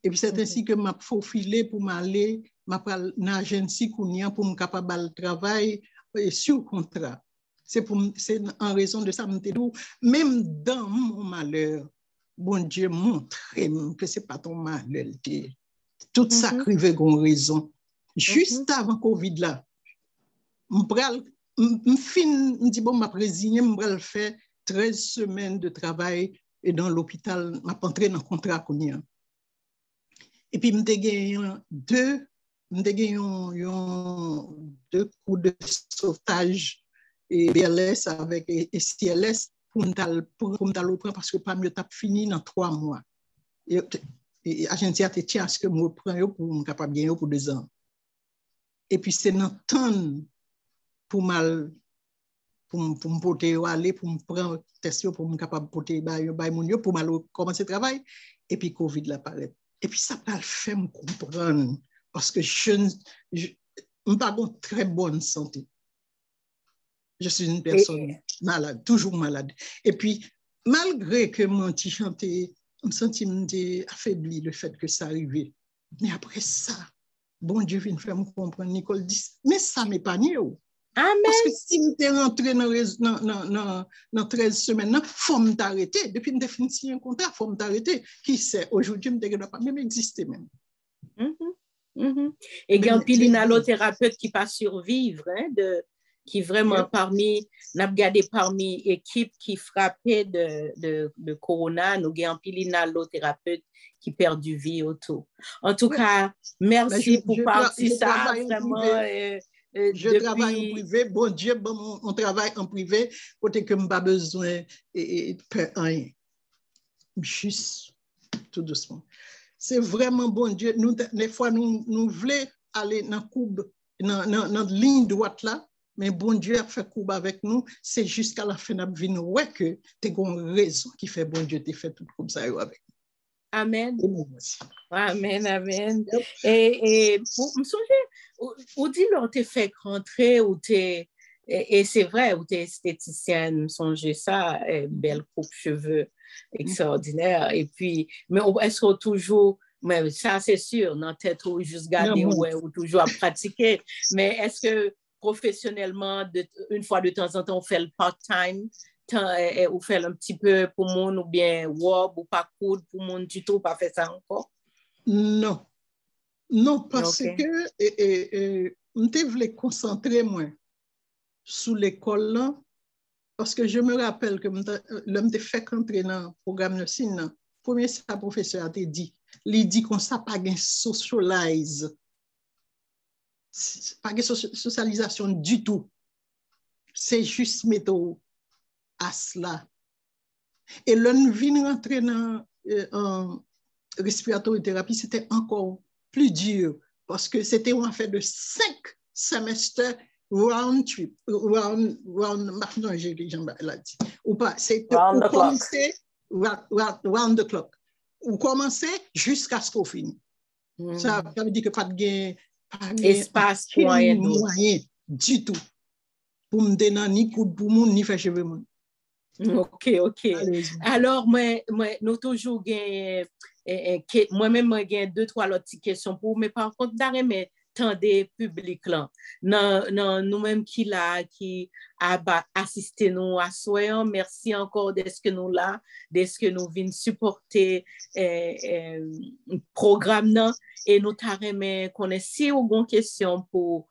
Et puis c'est ainsi que m'a faufilé pour m'aller, m'a pral dans l'agence pour me capable de travail sur contrat. C'est en raison de ça, même dans mon malheur, bon Dieu montre que ce n'est pas ton malheur. Tout ça crive une raison. Juste avant Covid là, me dit bon, m'a résigné, m'a fait 13 semaines de travail et dans l'hôpital, m'a entré dans le contrat qu'on. Et puis, m'ai gagné deux coups de sauvetage et BLS avec CLS pour me prendre parce que pas mieux t'as fini dans 3 mois. Et l'agence a été à ce que me prenne pour me capable gagner pour 2 ans. Et puis c'est dans temps pour me porter aller pour me prendre test pour me capable porter pour mal commencer le travail et puis Covid l'apparaît. Et puis ça va le faire me comprendre parce que je n'ai pas une très bonne santé. Je suis une personne malade, toujours malade. Et puis, malgré que mon petit chanté, je me sentais affaibli le fait que ça arrivait. Mais après ça, bon Dieu vient faire me comprendre. Nicole dit, mais ça m'est pas nié. Amen. Parce que si je suis rentré dans 13 semaines, il faut m'arrêter. Depuis que je finis signer un contrat, il faut m'arrêter. Qui sait, aujourd'hui, je ne dois pas même exister même. Et il y a un allothérapeute qui pas survivre, hein, qui vraiment parmi équipe qui frappait de corona, nous avons un allothérapeute qui perd du vie autour. En tout cas, merci pour partir ça, vraiment. Je travaille en privé, bon Dieu, on travaille en privé, côté que je n'ai pas besoin de faire rien. Juste, tout doucement. C'est vraiment bon Dieu. Des fois, nous voulons aller dans la ligne droite là, mais bon Dieu a fait courbe avec nous. C'est jusqu'à la fin de la vie, ouais, que tu as une raison qui fait bon Dieu, tu fait tout comme ça avec nous. Amen. Amen, amen. Et pour me songer, où dit là, tu fait rentrer, ou et c'est vrai, où tu es esthéticienne, me songer ça, belle coupe cheveux extraordinaire. Et puis, mais est-ce qu'on toujours, mais ça c'est sûr, dans tête ou juste garder ou toujours à pratiquer, mais est-ce que professionnellement, une fois de temps en temps, on fait le part-time? Ou faire un petit peu pour mon ou bien robe ou pas coudre pour mon du tout, pas faire ça encore? Non, parce que je voulais concentrer moi sur l'école là, parce que je me rappelle que l'homme te fait entrer dans le programme de signe. Premier, sa professeur a dit, il dit qu'on n'a pas de socialize, pas de socialisation du tout. C'est juste méthode à cela. Et l'on vient rentrer dans respiratory thérapie, c'était encore plus dur parce que c'était en fait de 5 semestres round trip, round, non, j'ai dit, ou pas, c'était round the clock. Round the clock. Ou commencer jusqu'à ce qu'on finisse. Ça veut dire que pas de gain, espace moyen du tout. Pour me donner ni coup de monde, ni faire cheveux monde. OK. Alors, moi, nous toujours gagné, moi-même, moi, j'ai 2-3 autres questions pour, mais par contre, mais tant des publics là, nous-mêmes qui a assisté nous à soin, merci encore d'être que nous là, d'être que nous venons supporter programme là, et nous t'arrêtons qu'on est si ou une question pour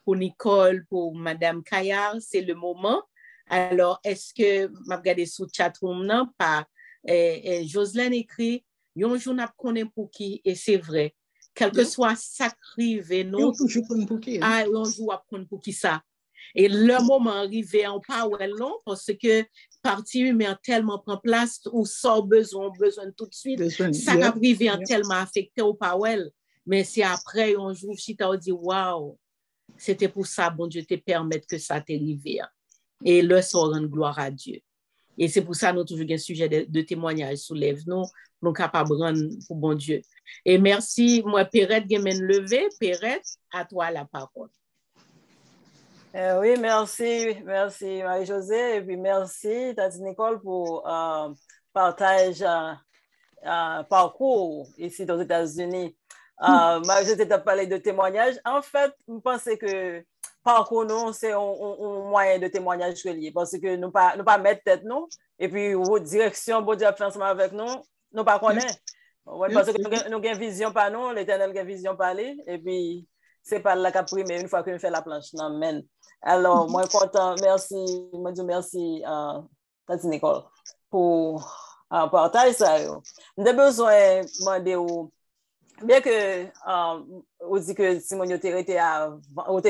Nicole, pour Madame Kayar, c'est le moment. Alors, est-ce que, je regarde sous le chatroom, par Jocelyne écrit, un jour n'a connaît pour qui, et c'est vrai, quel que soit ça crive, nous, un jour à prendre pour qui ça. Et le moment arrivé, on parle long, parce que partie humaine tellement prend place, ou sans besoin tout de suite, ça arrive tellement affecté au power. Mais c'est après, un jour, si tu as dit, waouh, c'était pour ça, bon Dieu te permettre que ça t'arrive. Et le soir, rend gloire à Dieu. Et c'est pour ça nous toujours un sujet de témoignage soulève nous, nous capables de rendre pour bon Dieu. Et merci, moi, Perrette, qui m'a levé. Perrette, à toi la parole. Oui, merci Marie-Josée, et puis merci, Tati Nicole, pour partage parcours ici aux États-Unis. Marie-Josée t'a parlé de témoignage. En fait, je pense que parcours nous, c'est un moyen de témoignage relié, parce que nous pas mettre tête nous, et puis votre direction, bon Dieu, fait ensemble avec nous pas connaître. Parce que nous avons vision par nous, l'Éternel a vision par lui, et puis c'est pas là qu'a pris, mais une fois que nous fait la planche, non, men. Alors, moi, content, merci, moi, dis merci, Tati Nicole, pour partager ça. Nous avons besoin de demander, bien que on dit que Simon était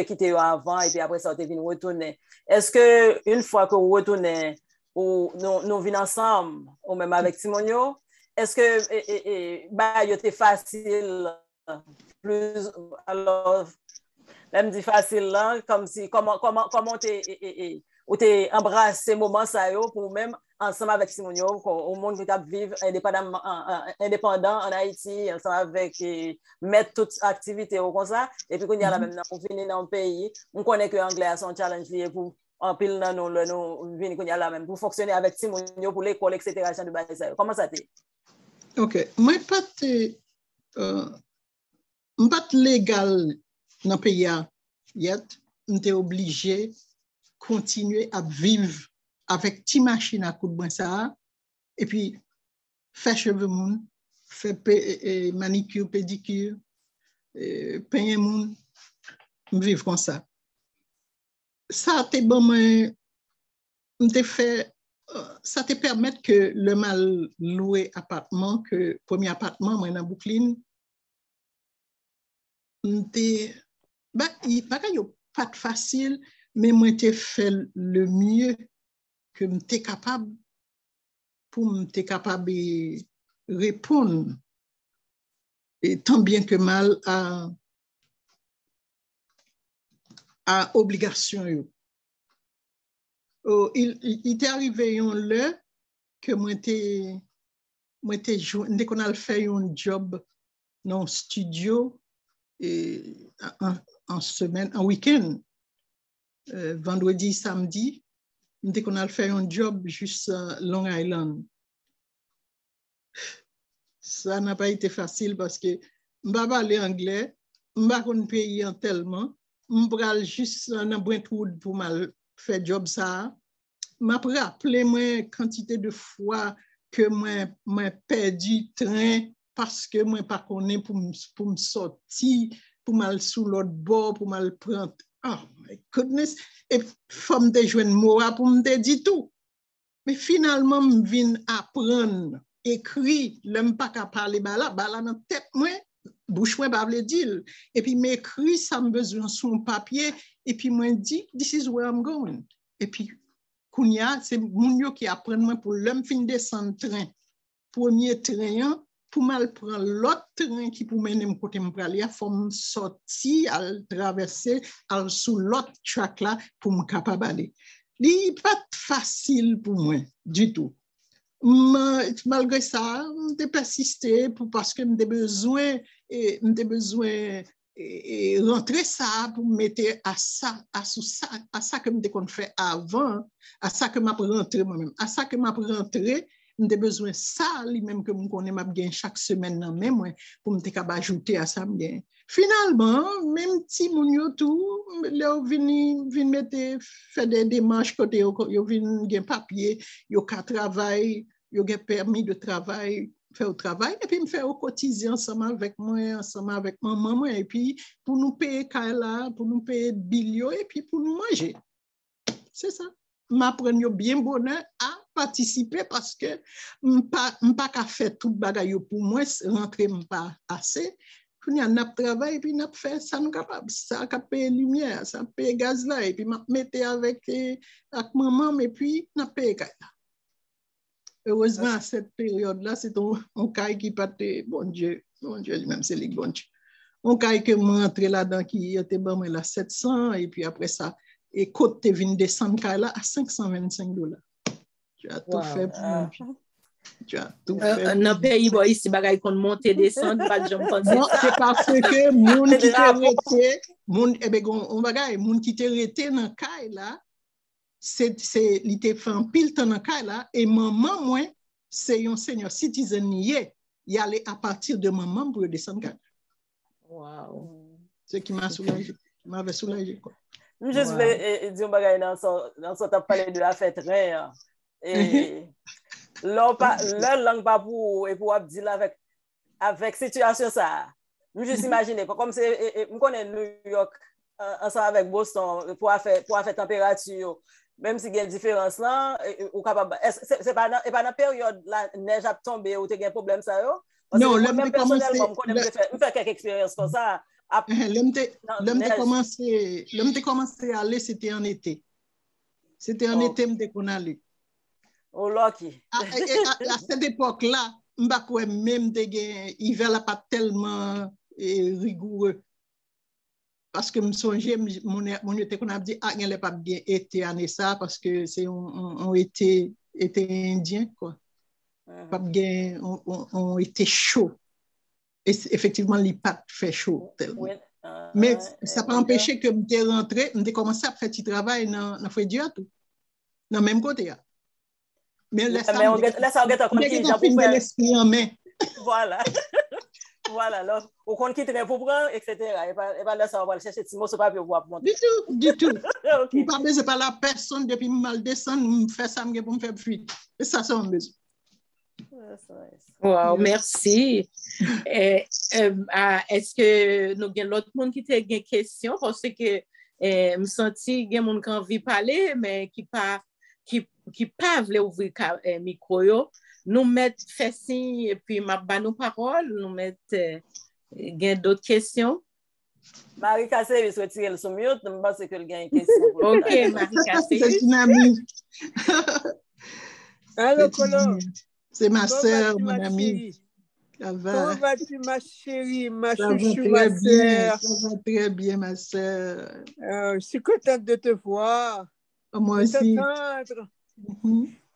quitté avant et puis après ça, on est venu retourner. Est-ce que une fois que vous retournez, nous venons ensemble, ou même avec Simonio, est-ce que c'était facile, plus, alors, elle me dit facile là, comme si, comment t'es embrassé moment ça pour même ensemble avec Simonio, au monde qui vivre indépendant en Haïti, ensemble avec mettre toute activité comme ça, et puis qu'on y a la même on venir dans le pays, on connaît que l'anglais a son challenge pour en pile nous venir qu'on y a la même pour fonctionner avec Simonio pour l'école, etc. Comment ça t'est? OK. Moi, pas légal dans le pays, j'étais obligé de continuer à vivre avec petite machine à coup de ça, et puis faire cheveux moun, faire manicure, pédicure, peigner moun, vivre comme ça. Ça te bon, ça te permet que le mal loué appartement, que premier appartement, moi dans Brooklyn, il pas facile, mais moi j'ai fait le mieux que j'étais capable pour m'être capable de répondre et tant bien que mal à obligation. Il est arrivé là que moi qu'on a fait un job dans un studio en semaine, en week-end, vendredi, samedi, dès qu'on a fait un job juste à Long Island. Ça n'a pas été facile parce que je ne parle pas anglais, je ne parle pas pays tellement, je parle juste dans Brentwood pour mal faire job ça. Je me rappelle moi quantité de fois que moi perdu train parce que moi pas connais pour me sortir, pour mal sous l'autre bord, pour mal prendre. Oh my goodness! Et femme de joindre moi pour me dire tout. Mais finalement, je viens apprendre, écrit, l'homme pas qu'à parler, là dans tête moi, bouche moi pas le dire. Et puis m'écrit, ça me besoin sur papier, et puis moi dit, this is where I'm going. Et puis Kounia, c'est moun yo qui apprend moi pour l'homme fin descendre train. Premier train, pour mal prendre l'autre train qui pour mener me côté me praler, faut me sortir, à traverser, à sous l'autre track là pour me capable aller. Li pas facile pour moi du tout. Malgré ça, j'ai persisté parce que j'ai besoin rentrer ça pour mettre à ça que je fait avant, à ça que m'a rentré moi-même, à ça que m'a rentré, j'ai besoin ça lui-même que je connais m'a gain chaque semaine dans même pour me capable ajouter à ça bien. Finalement, même si mon yo tout, là vinn mettre faire des démarches côté yo vinn gain papier, yo ka travail, yo gain permis de travail, faire au travail et puis me faire cotiser ensemble avec moi, ensemble avec maman et puis pour nous payer là, pour nous payer bilio et puis pour nous manger. C'est ça. M'apprendre bien bonheur à participer parce que m'pas qu'à faire tout bagaille pour moi rentrer m'pas assez. Puis on a travail et puis on a fait ça nous capable ça a payer lumière, ça payer gaz là et puis m'a mettre avec maman et puis on a payé là. Heureusement, à cette période-là, c'est un cas qui partait, bon Dieu, même c'est les bon Dieu. Un cas que moi rentré là-dedans qui était bon, mais là 700, et puis après ça, et côte te vient descendre là à $525. Tu as tout fait pour moi. Tu as tout fait. Dans le pays, ici, bagaille qu'on monte et descend, pas de jambes comme ça. Non, c'est parce que moun qui t'est arrêté, moun qui t'est arrêté dans le cas là, il te fait un pile temps dans cas là et maman moi c'est un senior citizen il allait à partir de maman pour descendre. Wow. Ce qui m'a soulagé, m'avait soulagé quoi. Je voulais dire bagaille dans son t'as parlé de la fête rare et leur langue pas pour et pour dire avec situation ça. Je juste imaginer comme c'est me connais New York ensemble avec Boston pour faire température. Même si il y a une différence là, ou capable, c'est pas dans période la neige a tombé ou tu as un problème ça yo? Non, même personnellement, je fais quelques expériences comme ça. L'homme commencé à aller, c'était en été. C'était en été qu'on allait. Oh, lucky. À cette époque-là, même l'hiver là pas tellement rigoureux. Parce que me songeais mon été qu'on a dit il n'est pas bien été année ça parce que c'est on était indien quoi. Pas bien on était chaud. Et effectivement les pas fait chaud tellement. Mais ça pas empêché que me rentré, me commencé à faire petit travail dans Frédia tout. Dans même côté là. Mais laisse ça on faire l'esprit en main. Voilà. Voilà, alors, au compte qui traîne pour prendre, etc. Et pas là, ça, on va chercher petit mot sur papier pour monter. Du tout. Okay. Pas besoin pas la personne depuis mal descendre, faire ça pour me faire fuite. Et ça, c'est un besoin. Wow, merci. Est-ce que nous avons l'autre monde qui a des questions? Parce que me senti qu'il y a des gens qui ont envie de parler, mais qui pas veulent ouvrir le micro. Nous mettons fait signe et puis ma nos paroles, nous mettons d'autres questions. Marie Cassé, je souhaite tirer le son mute, je pense que il y a une question. OK, Marie Cassé. C'est une amie. Allô, Colo. C'est ma sœur, mon amie. Comment vas-tu, ma chérie, ma chouchou, ma sœur? Ça va très bien, ma sœur. Je suis contente de te voir. Moi aussi.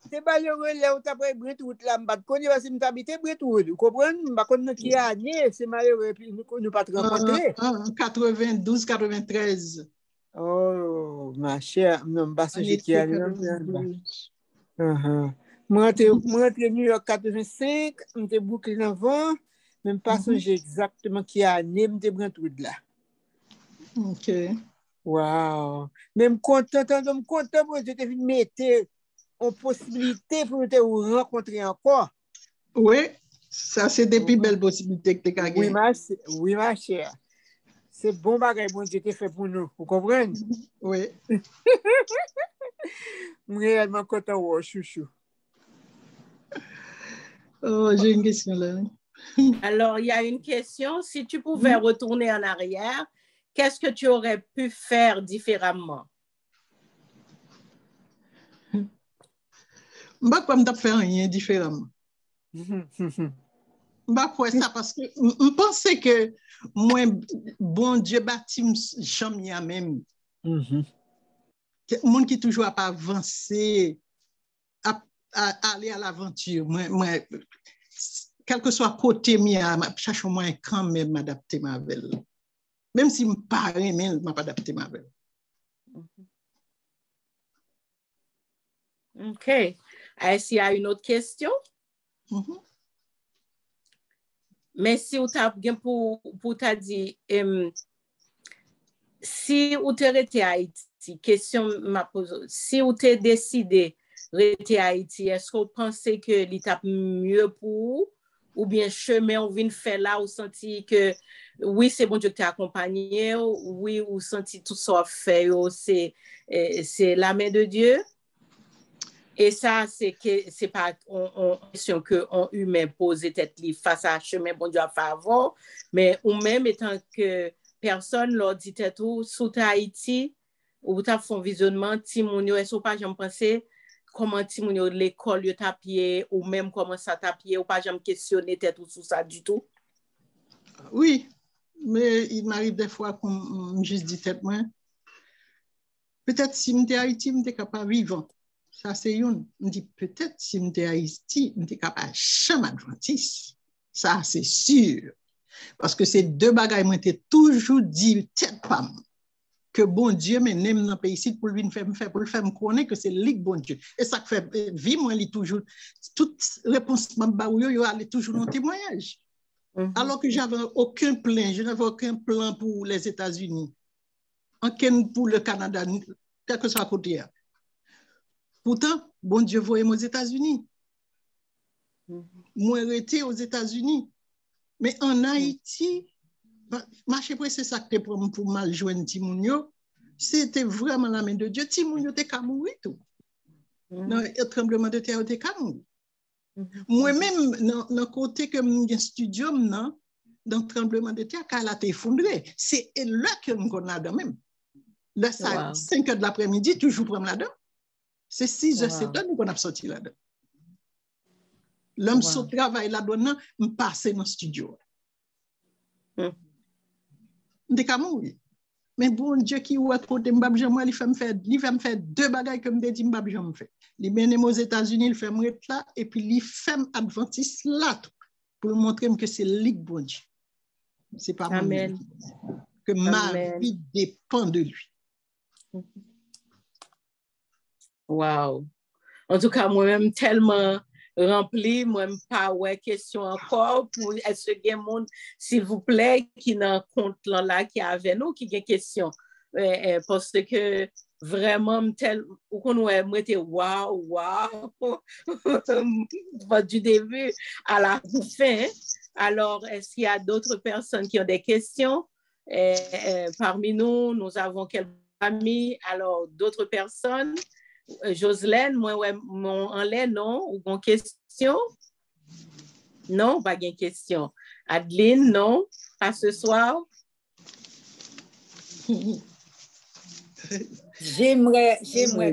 C'est malheureux là où tu as pris Brentwood là, je connais pas si tu habites Brentwood. Vous comprenez? Je connais qui est année, c'est malheureux puis nous pas te rencontrer. En 92, 93. Oh, ma chère, non pas ce qui est année. Moi je New York 85, je Brooklyn avant, même pas songer exactement qui est année de Brentwood là. OK. Wow. Même content pour je te mettre en possibilité pour te rencontrer encore. Oui, ça c'est des plus belles possibilités que tu as gagnées. Oui, ma chère. C'est bon bagage bon Dieu te fait pour nous. Vous comprenez? Oui. Réellement content, oh, chouchou. Oh, j'ai une question là. Alors, il y a une question. Si tu pouvais retourner en arrière, qu'est-ce que tu aurais pu faire différemment? pas comme de faire rien différemment. Bah quoi ça parce que je pensais que moi bon Dieu bâti jamais même. Monde qui toujours pas avancer à aller à l'aventure. Moi quel que soit côté mia cherche moi quand même m'adapter ma ville. Même si me pas mais m'a pas adapter ma ville. OK. Est-ce qu'il y a une autre question? Mais si vous avez pour t'a dit, si vous êtes resté à Haïti, question m'a posé, si vous êtes décidé de rester à Haïti, est-ce que vous pensez que l'étape mieux pour vous? Ou bien chemin ou vient faire là, ou senti que oui, c'est bon Dieu qui t'a accompagné, oui, ou senti tout ça fait, c'est la main de Dieu? Et ça, c'est pas une question qu'on humain pose tête face à chemin bon Dieu a fait avant, mais ou même étant que personne leur dit tout sous Haïti, ou tu as fait un visionnement, Timounio, est-ce que pas j'aime penser comment Timounio l'école yo tapé ou même comment ça tapé ou pas j'aime questionner tête ou sous ça du tout? Oui, mais il m'arrive des fois qu'on juste dit tête moi. Peut-être si m'étais Haïti, m'étais capable vivant. Ça c'est une. On dit peut-être si m'étais Haïti, m'étais capable jamais adventiste. Ça c'est sûr. Parce que ces deux bagages m'ont toujours dit tête pas que bon Dieu me n'aime dans le pays ici pour lui faire pour le faire me connaître que c'est lui bon Dieu. Et ça fait vie moi li toujours toute réponse m'ba ou yo aller toujours dans témoignage. Alors que j'avais aucun plan, je n'avais aucun plan pour les États-Unis. Aucun pour le Canada, quel que soit côté. Pourtant, bon Dieu voyait aux États-Unis. Moi, j'étais aux États-Unis. Mais en Haïti, marché c'est ça que pour mal joindre Timounio, c'était vraiment la main de Dieu. Timounio était qu'à mourir tout. Dans le tremblement de terre, était qu'à mourir. Moi-même, dans le côté que mon studio, dans le tremblement de terre, quand elle a été effondrée, c'est là que je connais même. Là, ça, 5 heures de l'après-midi, toujours prendre là-dedans. C'est 6 heures, 7 heures, nous qu'on a sorti là-dedans. L'homme se travaille là-dedans, je passe dans le studio. Je suis mourir. Mais bon Dieu qui est à côté, il fait me faire deux bagages comme des dit, je fait. Il mène aux États-Unis, il fait me là, et puis il fait adventiste là, pour montrer que c'est lui bon Dieu. C'est pas moi. Que ma vie dépend de lui. Wow. En tout cas, moi-même, tellement rempli, moi-même, pas ouais, question encore. Pour est-ce qu'il y a un monde, s'il vous plaît, qui n'a compte là, qui est avec nous, qui a une question? Parce que vraiment, ou qu'on ouais, moi, j'étais wow, du début à la fin. Alors, est-ce qu'il y a d'autres personnes qui ont des questions? Parmi nous, nous avons quelques amis, alors d'autres personnes. Jocelyne, moi, ouais, en l'air, non? Ou une question? Non, pas de question. Adeline, non? Pas ce soir? J'aimerais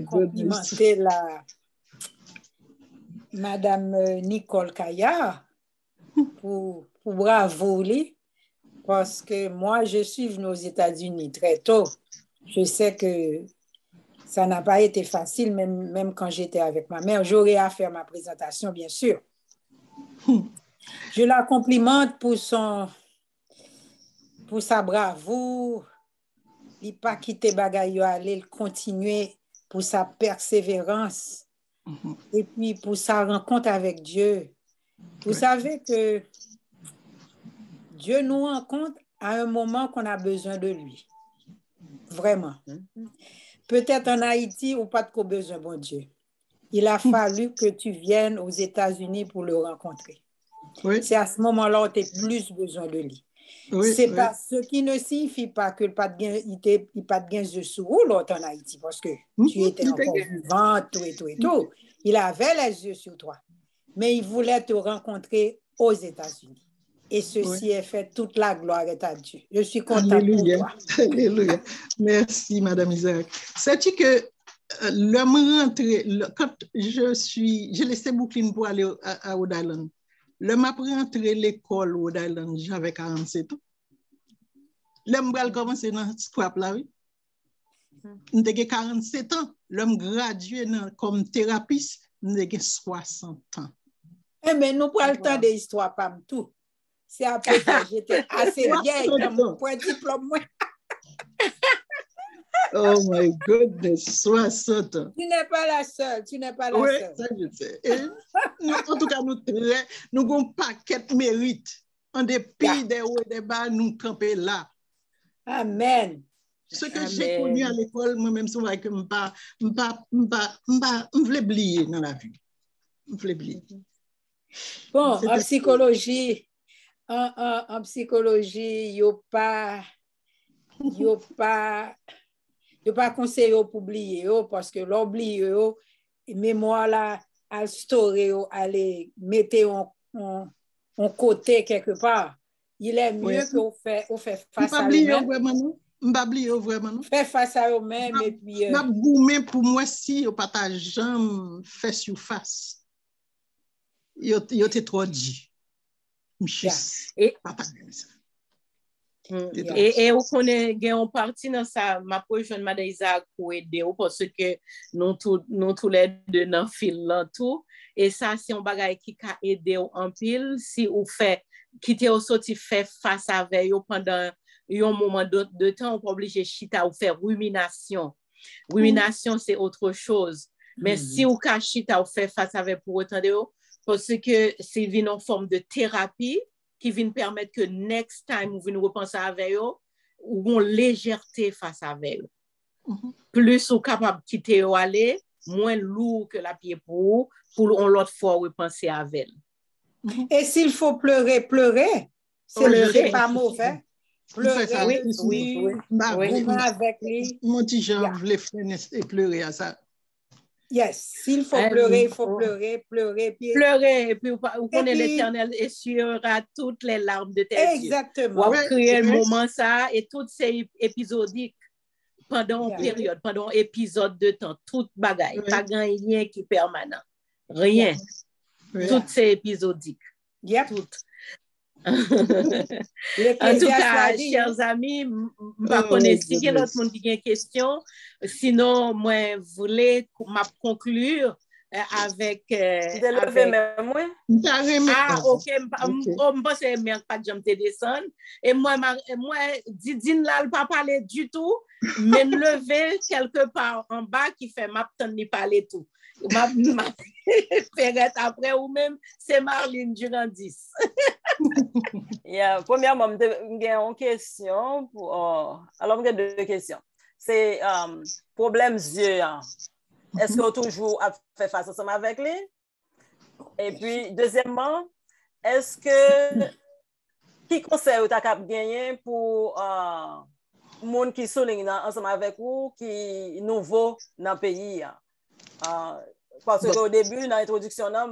complimenter Madame Nicole Kaya pour bravo, parce que moi, je suis venue aux États-Unis très tôt. Je sais que ça n'a pas été facile, même quand j'étais avec ma mère. J'aurais à faire ma présentation, bien sûr. Je la complimente pour sa bravoure. Il n'a pas quitté bagaille aller, il continuer pour sa persévérance et puis pour sa rencontre avec Dieu. Vous savez que Dieu nous rencontre à un moment qu'on a besoin de lui. Vraiment. Peut-être en Haïti ou pas de besoin, bon Dieu. Il a fallu que tu viennes aux États-Unis pour le rencontrer. Oui. C'est à ce moment-là où tu as plus besoin de lui. Oui, c'est pas ce qui ne signifie pas que il pas de gain de sous l'autre en Haïti parce que tu étais encore vivante, tout. Il avait les yeux sur toi. Mais il voulait te rencontrer aux États-Unis. Et ceci est fait, toute la gloire est à Dieu. Je suis contente pour toi. Alléluia. Merci, Madame Isaac. Sais-tu que l'homme rentré, quand j'ai laissé Brooklyn pour aller à Rhode Island. L'homme a rentré l'école Rhode Island, j'avais 47 ans. L'homme a commencé dans scrap là, oui. J'ai 47 ans. L'homme gradué comme thérapeute, j'ai 60 ans. Eh mais nous prenons le temps des histoires, pas tout. C'est après ça, j'étais assez vieille comme mon point diplôme. Oh my goodness, 60 ans. Tu n'es pas la seule, tu n'es pas la seule. Oui, ça je sais. En tout cas, nous avons un paquet de mérite. En dépit des hauts et des bas, nous camper là. Amen. Ce que j'ai connu à l'école, moi-même, c'est vrai que je ne voulais oublier dans la vie. Je voulais oublier. Bon, en psychologie, il n'y a pas conseillé pour oublier, parce que l'oublier, mémoire là, à storer, à les mettre en côté quelque part. Il est mieux qu'on fait face à eux-mêmes. Faire face à eux-mêmes et puis. Pour moi, si on partage jamais fait surface, il était trop dit. Et on connaît une partie dans ça, ma prochaine madame Isaac pour aider parce que nous tous les deux dans le fil là tout et ça c'est un bagage qui a aidé en pile si on fait quitter au sorti fait face avec eux pendant un moment de temps on peut obliger chita ou faire rumination c'est autre chose mais si on cache chita ou fait face avec pour autant de eux parce que c'est une forme de thérapie qui vient permettre que next time vous venez repenser avec eux ou une légèreté face avec eux. Plus ou capable de quitter ou aller, moins lourd que la pied pour l'autre fois repenser avec eux. Et s'il faut pleurer. C'est pas mauvais. Pleurer, oui. Avec lui. Mon petit Jean voulait pleurer à ça. Yes, s'il faut pleurer, il faut pleurer. Pleurer, et puis vous connaissez l'Éternel essuiera toutes les larmes de tes yeux. Exactement. Vous créez le moment ça, et tout c'est épisodique pendant une période, pendant un épisode de temps, toute bagaille, pas rien qui est permanent. Rien. Tout c'est épisodique. Tout. En tout cas, chers amis, je ne sais pas si l'autre monde a une question. Sinon, moi, je voulais conclure avec. Ok. Je pense que je pas de jambe descendre. Et moi, Didine là, pas parler du tout, mais lever quelque part en bas qui fait ma petite parler tout. Ma Perrette après ou même c'est Marlene durant 10. Premièrement, j'ai une question. Alors, j'ai deux questions. C'est problème yeux. Est-ce qu'on toujours fait face ensemble avec lui? Et puis, deuxièmement, est-ce que qui conseille tu as gagné pour monde qui souligne ensemble avec vous, qui est nouveau dans le pays? Parce qu'au début, dans l'introduction, on a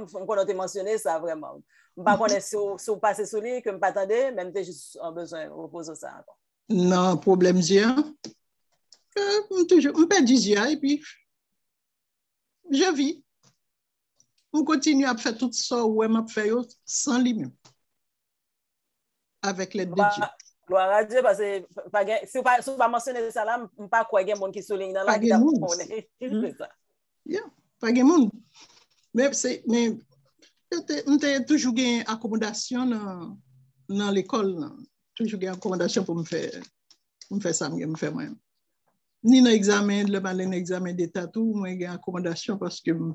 mentionné ça vraiment. Je ne sais pas si vous passez sur lui, que je ne m'attendais, même si j'ai juste besoin de reposer ça. Non, problème, je peux dire, et puis je vis. On continue à faire tout ça, ou on fait sans limite. Avec l'aide de Dieu. Gloire à Dieu, parce que si vous ne pas mentionner ça là, je ne sais pas quoi il y a des gens qui soulignent dans la vie. Pas de monde. Mais j'ai toujours eu accommodation dans l'école. Toujours eu accommodation pour me faire ça, me faire moi. Ni dans l'examen, l'examen d'état, tout, moi j'ai accommodation parce que je ne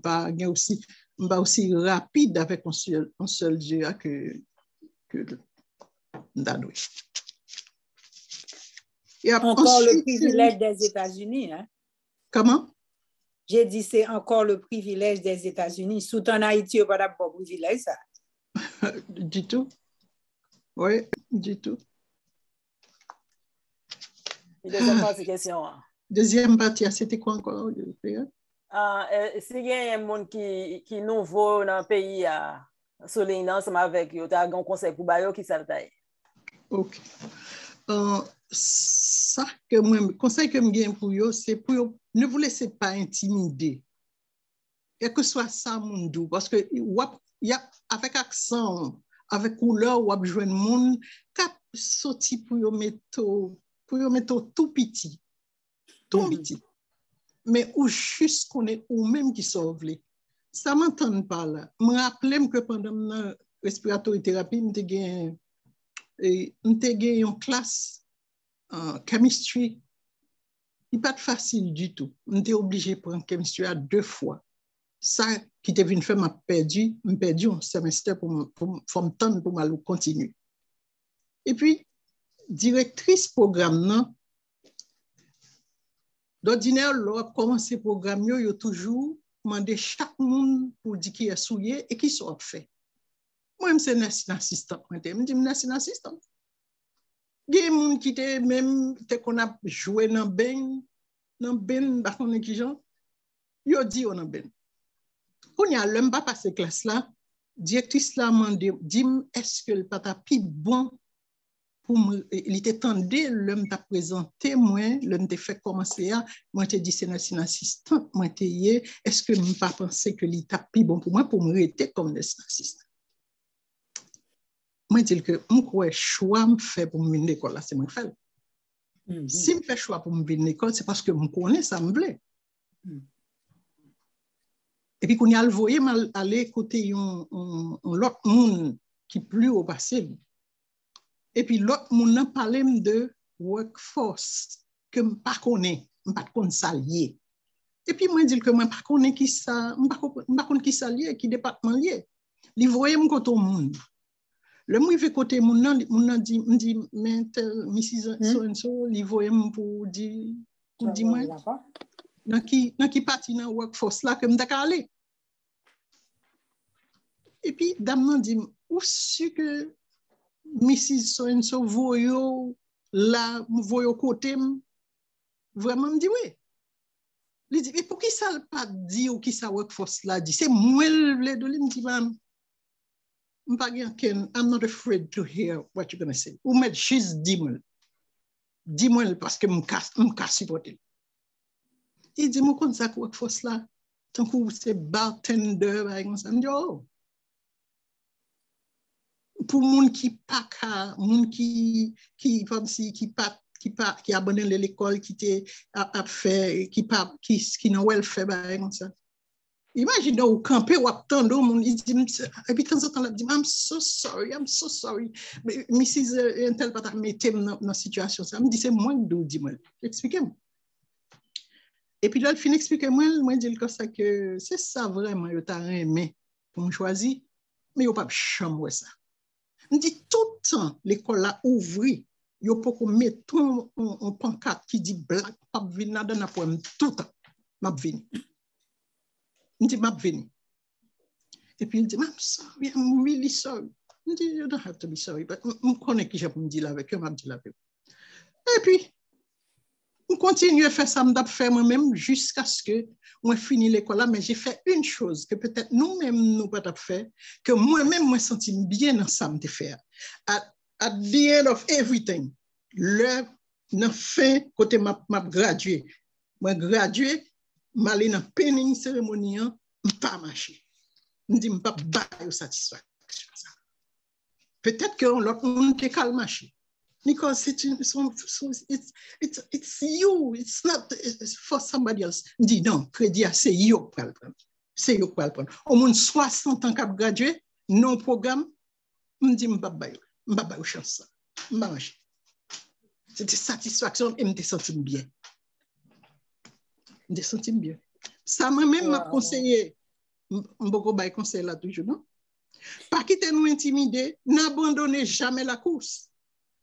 suis pas aussi rapide avec un seul Dieu que d'adouer. Encore le privilège des États-Unis. Hein? Comment? J'ai dit c'est encore le privilège des États-Unis. Sous en Haïti, il n'y a pas de privilège, ça. Du tout. Oui, du tout. Deuxième partie question. Deuxième partie, c'était quoi encore? Si il y a un monde qui est nouveau dans le pays, souligne ensemble avec vous, tu as un conseil pour Bayo qui s'altaille. OK. ça que moi, conseil que je gagne pour eux, c'est pour ne vous laissez pas intimider. Et que soit ça, mon doux, parce que y a, avec accent, avec couleur, ou besoin de monde, cap sorti pour eux mettre tout petit. Tout petit. Mais ou juste qu'on est ou même qui sauve les. Ça m'entend pas là. Je me rappelle que pendant la respiratory thérapie, j'ai une classe en chemistry. Il n'est pas facile du tout. J'étais obligé de prendre chemistry à 2 fois. Ça qui était venu faire, m'a perdu un semestre pour me tendre pour mal continuer. Et puis, directrice programme, non, d'ordinaire, lorsqu'on commence le programme, il y a toujours demandé chaque monde pour dire qui est souillé et qui soit fait. Moi, je suis un assistant. Je dis, je suis un assistant. Il y a des gens qui étaient même, qu'on a joué dans ben, bah, on est qui genre, ils ont dit on a ben. Quand il y a l'homme pas passé classe là, directrice là m'a dit, est-ce que le patapi bon pour me, il était tendu, l'homme t'a présenté, moi, l'homme t'a fait commencer à, moi t'ai dit c'est un assistant, moi t'ai est-ce que je pas pensé que l'étape bon pour moi pour me rester comme un assistant. Moi dis que moi choix me fait pour me venir l'école là, c'est moi fait. Si me fait choix pour me venir l'école, c'est parce que me connais ça me plaît. Et puis, quand il y a le voyé mal aller côté l'autre monde qui plus au passé. Et puis, l'autre monde n'a parlé de workforce que je ne connais pas, je ne sais pas. Et puis, moi, je dis que je ne connais pas qui ça, je ne connais qui ça lié, qui département lié. Il voyait mon côté monde. Le moi, il fait côté monde, on dit, mais Mrs. So-and-so, il voyait pour dire, moi. Dans qui parti dans workforce là que m'daka aller. Et puis dame nan dit ou su que Mrs. So-and-so voyo là voyo côté vraiment me dit oui. Il dit mais pour qui ça pas dit ou qui ça workforce là dit c'est moi le de me dit I'm not afraid to hear what you're going to say. Ou met juste dis-moi parce que m'ka supporter. Il dit, moi, quand ça workforce là, tant que c'est bartender, par exemple, je dis, oh. Pour les gens qui pas moun qui comme si qui abandonne l'école, qui a fait, qui n'a pas fait, par exemple. Imaginez au camper ou attendre mon il dit et puis quand on dit I'm so sorry mais Mrs. Intel pas mettre dans situation ça me dit c'est moi qui dis moi expliquez-moi. Et puis là, il finit d'expliquer moi dis comme ça que c'est ça vraiment, il t'a aimé pour me choisir, mais il n'y a pas de chambre ça. Il dit tout le temps, l'école a ouvert, il n'y a pas de mettre un pancarte qui dit black, pas venir dans la poème tout le temps, m'a venir. Il dit m'a venir. Et puis il dit, I'm sorry, I'm really sorry. Il dit, you don't have to be sorry, but je connais qui j'ai pour me dire avec eux, m'a dit avec eux. Et puis, on continue à faire ça, je faire moi-même jusqu'à ce que moi fini l'école là, mais j'ai fait une chose que peut-être nous-mêmes nous pas fait, que moi-même moi senti bien dans ça me faire. At the end of everything, le fin côté m'a gradué. Moi gradué, m'aller dans penning cérémonie, pas marcher. Me dit pas bailler satisfaction. Peut-être que l'autre monde te calme marcher. Because it's you, it's not for somebody else. Je dis non, crédit c'est you qui va le prendre. C'est you qui va le prendre. Au moins 60 ans qu'à graduer, non programme, je dis m'pa bailler chance. M'pa marcher. C'était satisfaction et me senti bien. Me senti bien. Ça moi-même m'a conseillé, beaucoup bail conseil là toujours non. Pas quitter nous intimider, n'abandonnez jamais la course.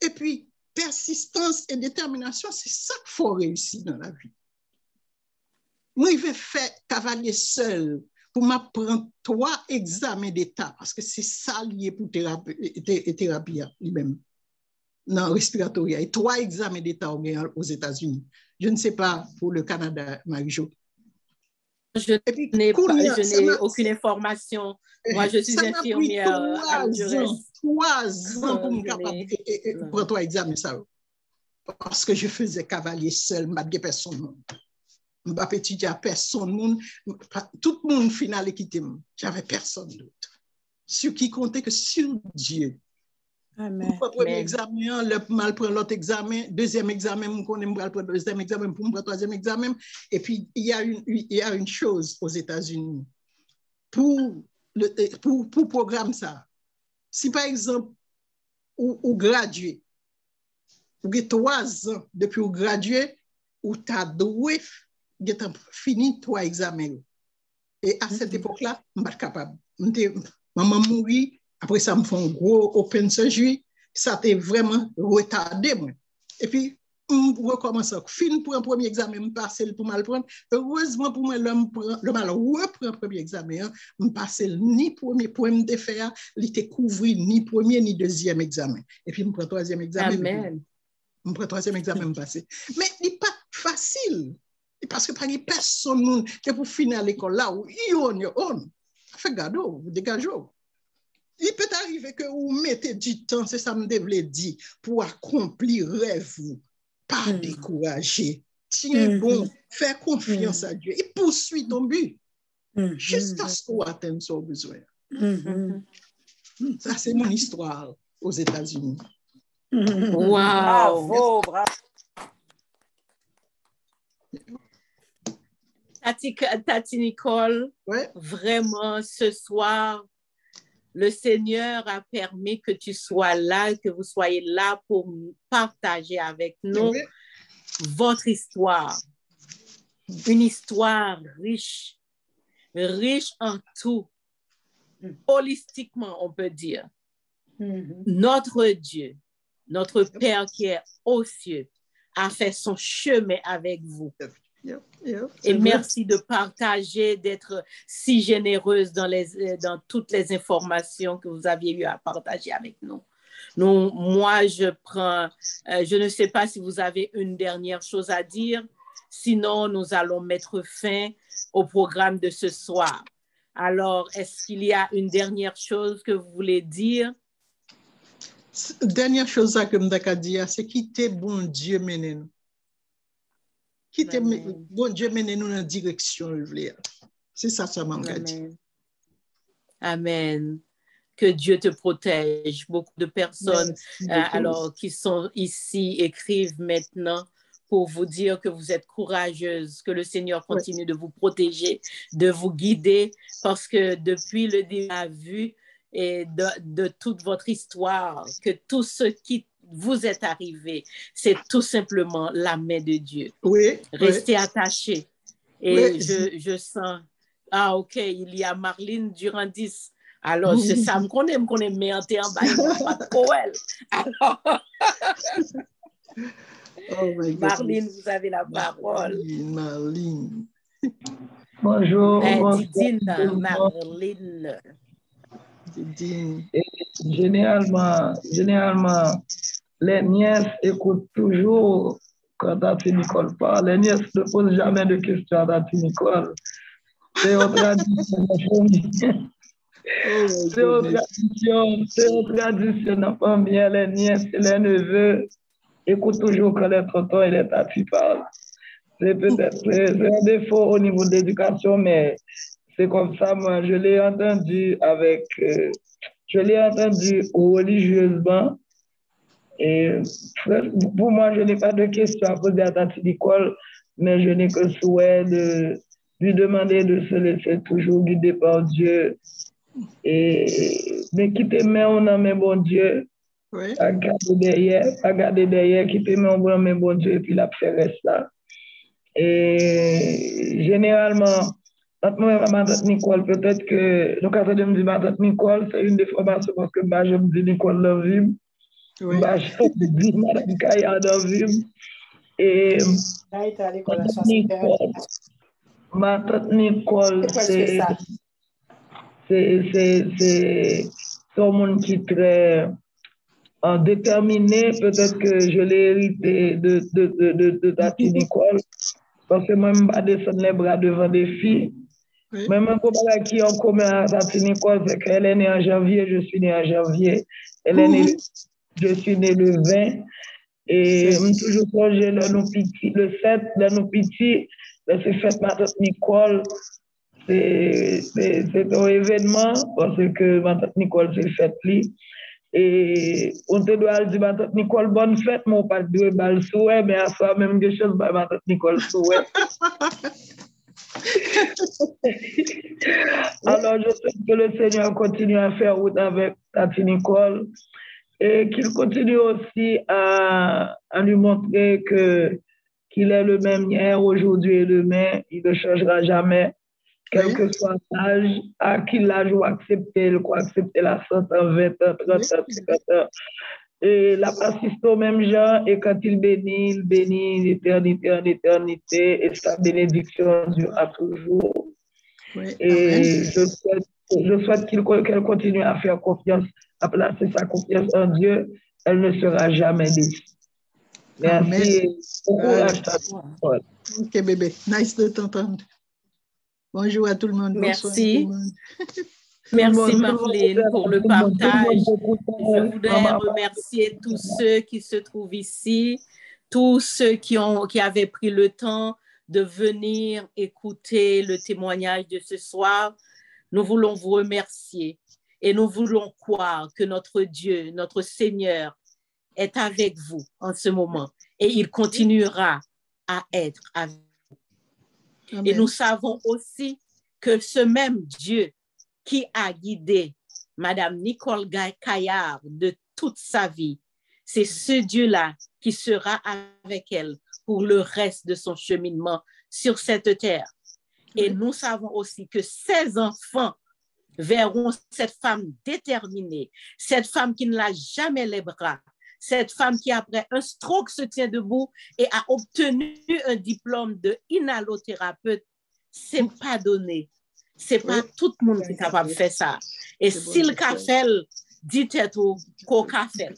Et puis, persistance et détermination, c'est ça qu'il faut réussir dans la vie. Moi, je vais faire cavalier seul pour m'apprendre 3 examens d'État, parce que c'est ça lié pour thérapie lui-même, non, respiratoire. Et 3 examens d'État aux États-Unis. Je ne sais pas pour le Canada, Marie-Jo. Je n'ai aucune information. Moi, je suis infirmière à 3 ans pour me capable de prendre 3 examens. Ça. parce que je faisais cavalier seul, je personne. Je ne peux étudier à personne. Tout le monde final quitté. J'avais personne d'autre. Ce qui comptait que sur Dieu. Amen. Pour le premier examen, le mal prend l'autre examen, deuxième examen, je connais le deuxième examen, pour le troisième examen. Et puis, il y a une chose aux États-Unis. Pour le programme ça, si par exemple, ou gradué, ou 3 ans depuis ou gradué, ou tu as doué, tu as fini 3 examens. Et à cette époque-là, je ne suis pas capable. Maman mourit, après ça me fait un gros open surgery, ça a vraiment retardé. Moi. Et puis, je recommence. Fin pour un premier examen, je passe pour mal prendre. Heureusement pour moi, le mal reprend un premier examen. Je passe ni premier pour me défaire, il était couvert ni premier ni deuxième examen. Et puis, je prends troisième examen. Amen. Je prends troisième examen, je passe. Mais il n'est pas facile. Parce que pas personne qui pour finir l'école là où you on your own. Fait gado, vous dégagez. Il peut arriver que vous mettez du temps, c'est ça me devait dire, pour accomplir rêve, pas décourager. Tiens bon, faire confiance à Dieu et poursuit ton but jusqu'à ce qu'on atteigne son besoin. Ça, c'est mon histoire aux États-Unis. Wow. Bravo, bravo. Tati Nicole, Ouais. vraiment ce soir, le Seigneur a permis que tu sois là, que vous soyez là pour partager avec nous votre histoire. Une histoire riche, riche en tout, holistiquement, on peut dire. Notre Dieu, notre Père qui est aux cieux, a fait son chemin avec vous. Et merci de partager, d'être si généreuse dans toutes les informations que vous aviez eu à partager avec nous. Moi, je ne sais pas si vous avez une dernière chose à dire. Sinon, nous allons mettre fin au programme de ce soir. Alors, est-ce qu'il y a une dernière chose que vous voulez dire? Dernière chose que je veux dire, c'est quitter bon Dieu mener nous. Quitter bon Dieu mener nous dans la direction. C'est ça, ça m'a dit. Amen. Que Dieu te protège. Beaucoup de personnes qui sont ici écrivent maintenant pour vous dire que vous êtes courageuse, que le Seigneur continue de vous protéger, de vous guider, parce que depuis le début, on a vu et de toute votre histoire, que tout ce qui vous est arrivé, c'est tout simplement la main de Dieu. Oui. Restez attachés. Et je sens, ok, il y a Marlene Durandis. Alors, c'est ça, qu'on aime méanter en bas, pas trop elle. Alors, Marlene, vous avez la parole. Marlene. Bonjour. Marlene. Généralement, les nièces écoutent toujours quand Tati Nicole parle. Les nièces ne posent jamais de questions à Tati Nicole. C'est une tradition. C'est une tradition dans la famille. Les nièces et les neveux écoutent toujours quand les tontons et les tatis parlent. C'est peut-être un défaut au niveau de l'éducation, mais c'est comme ça. Moi, je l'ai entendu religieusement. Et pour moi, je n'ai pas de questions à poser à Tati Nicole, mais je n'ai que souhait de lui demander de se laisser toujours guider par Dieu. Et de quitter on a mes bon Dieu, à garder derrière, quitter on a mes bon Dieu, et puis la faire rester là. Et généralement, ma tante Nicole, peut-être que le cas de me dire ma tante Nicole, c'est une déformation parce que je me dis Nicole dans la vie. Je me dis Madame Kaya dans la vie. Et ma tante Nicole, c'est un monde qui est très déterminé. Peut-être que je l'ai hérité de Tati Nicole. Parce que moi, je ne vais pas descendre les bras devant des filles. Mais même pour qui en commun à Tati Nicole, c'est qu'elle est née en janvier, je suis née en janvier. Elle est née, je suis née le 20. Et toujours songer dans nos petits, le 7, dans nos petits, c'est fête ma tante Nicole. C'est un événement parce que ma tante Nicole, c'est fête li. Et on te doit dire ma tante Nicole, bonne fête, mais on pas dire bal souhait, mais à soi même quelque chose, ma tante Nicole souhait. Alors, je souhaite que le Seigneur continue à faire route avec tante Nicole et qu'il continue aussi à lui montrer qu'il est le même hier, aujourd'hui et demain. Il ne changera jamais, quel que soit l'âge, à qui l'âge ou accepter, il faut accepter la 100 ans, 20 ans, 30 ans, 50 ans. Et la persiste au même genre, et quand il bénit d'éternité en éternité, et sa bénédiction durera toujours. Oui. Et je souhaite qu'elle continue à faire confiance, à placer sa confiance en Dieu. Elle ne sera jamais déçue. Merci. Bon courage. Ok, bébé. Nice de t'entendre. Bonjour à tout le monde. Merci. Merci Marlène pour le partage. Je voudrais remercier tous ceux qui se trouvent ici, tous ceux qui avaient pris le temps de venir écouter le témoignage de ce soir. Nous voulons vous remercier et nous voulons croire que notre Dieu, notre Seigneur est avec vous en ce moment et il continuera à être avec vous. Amen. Et nous savons aussi que ce même Dieu qui a guidé Madame Nicole Caillard de toute sa vie, c'est ce Dieu-là qui sera avec elle pour le reste de son cheminement sur cette terre. Et nous savons aussi que ses enfants verront cette femme déterminée, cette femme qui ne lâche jamais les bras, cette femme qui après un stroke se tient debout et a obtenu un diplôme de inhalothérapeute. C'est pas donné. C'est pas tout le monde qui est capable de faire ça. Et si le café dites-vous qu'au café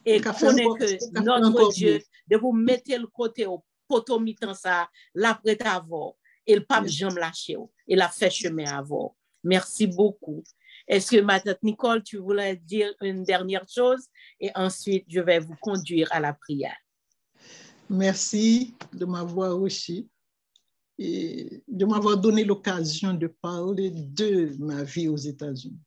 et connaît que notre Dieu de vous mettre le côté au poteau mitan ça l'après avoir et le pape jamais lâché et la fait chemin avant. Merci beaucoup. Est-ce que ma tante Nicole, tu voulais dire une dernière chose et ensuite je vais vous conduire à la prière. Merci de m'avoir aussi et de m'avoir donné l'occasion de parler de ma vie aux États-Unis.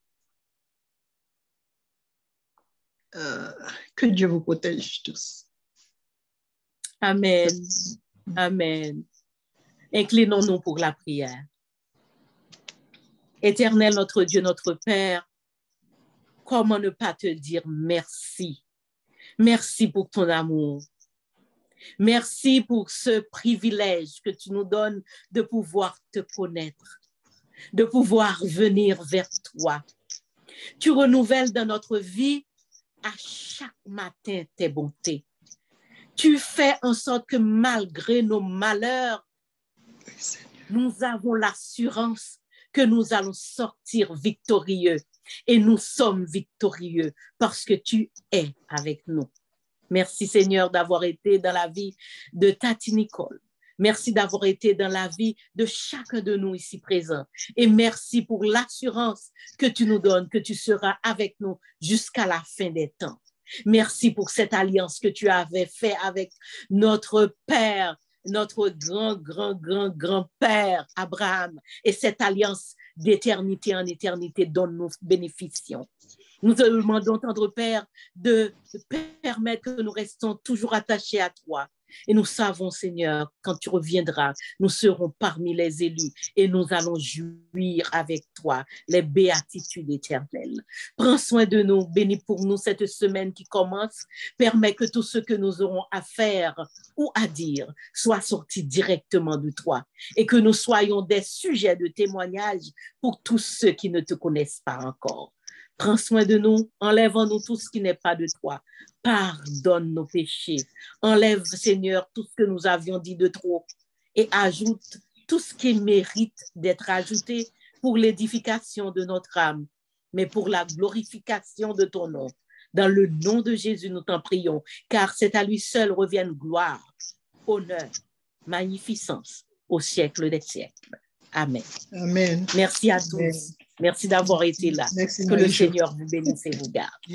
Que Dieu vous protège tous. Amen. Amen. Inclinons-nous pour la prière. Éternel, notre Dieu, notre Père, comment ne pas te dire merci? Merci pour ton amour. Merci pour ce privilège que tu nous donnes de pouvoir te connaître, de pouvoir venir vers toi. Tu renouvelles dans notre vie à chaque matin tes bontés. Tu fais en sorte que malgré nos malheurs, nous avons l'assurance que nous allons sortir victorieux. Et nous sommes victorieux parce que tu es avec nous. Merci Seigneur d'avoir été dans la vie de Tati Nicole. Merci d'avoir été dans la vie de chacun de nous ici présents. Et merci pour l'assurance que tu nous donnes, que tu seras avec nous jusqu'à la fin des temps. Merci pour cette alliance que tu avais faite avec notre Père, notre grand-grand-grand-grand-père Abraham. Et cette alliance d'éternité en éternité dont nous bénéficions. Nous te demandons, tendre Père, de permettre que nous restons toujours attachés à toi. Et nous savons, Seigneur, quand tu reviendras, nous serons parmi les élus et nous allons jouir avec toi les béatitudes éternelles. Prends soin de nous, bénis pour nous cette semaine qui commence. Permets que tout ce que nous aurons à faire ou à dire soit sorti directement de toi et que nous soyons des sujets de témoignage pour tous ceux qui ne te connaissent pas encore. Prends soin de nous, enlève en nous tout ce qui n'est pas de toi. Pardonne nos péchés. Enlève, Seigneur, tout ce que nous avions dit de trop et ajoute tout ce qui mérite d'être ajouté pour l'édification de notre âme, mais pour la glorification de ton nom. Dans le nom de Jésus, nous t'en prions, car c'est à lui seul reviennent gloire, honneur, magnificence au siècle des siècles. Amen. Amen. Merci à tous. Merci d'avoir été là. Merci, que le Seigneur vous bénisse et vous garde.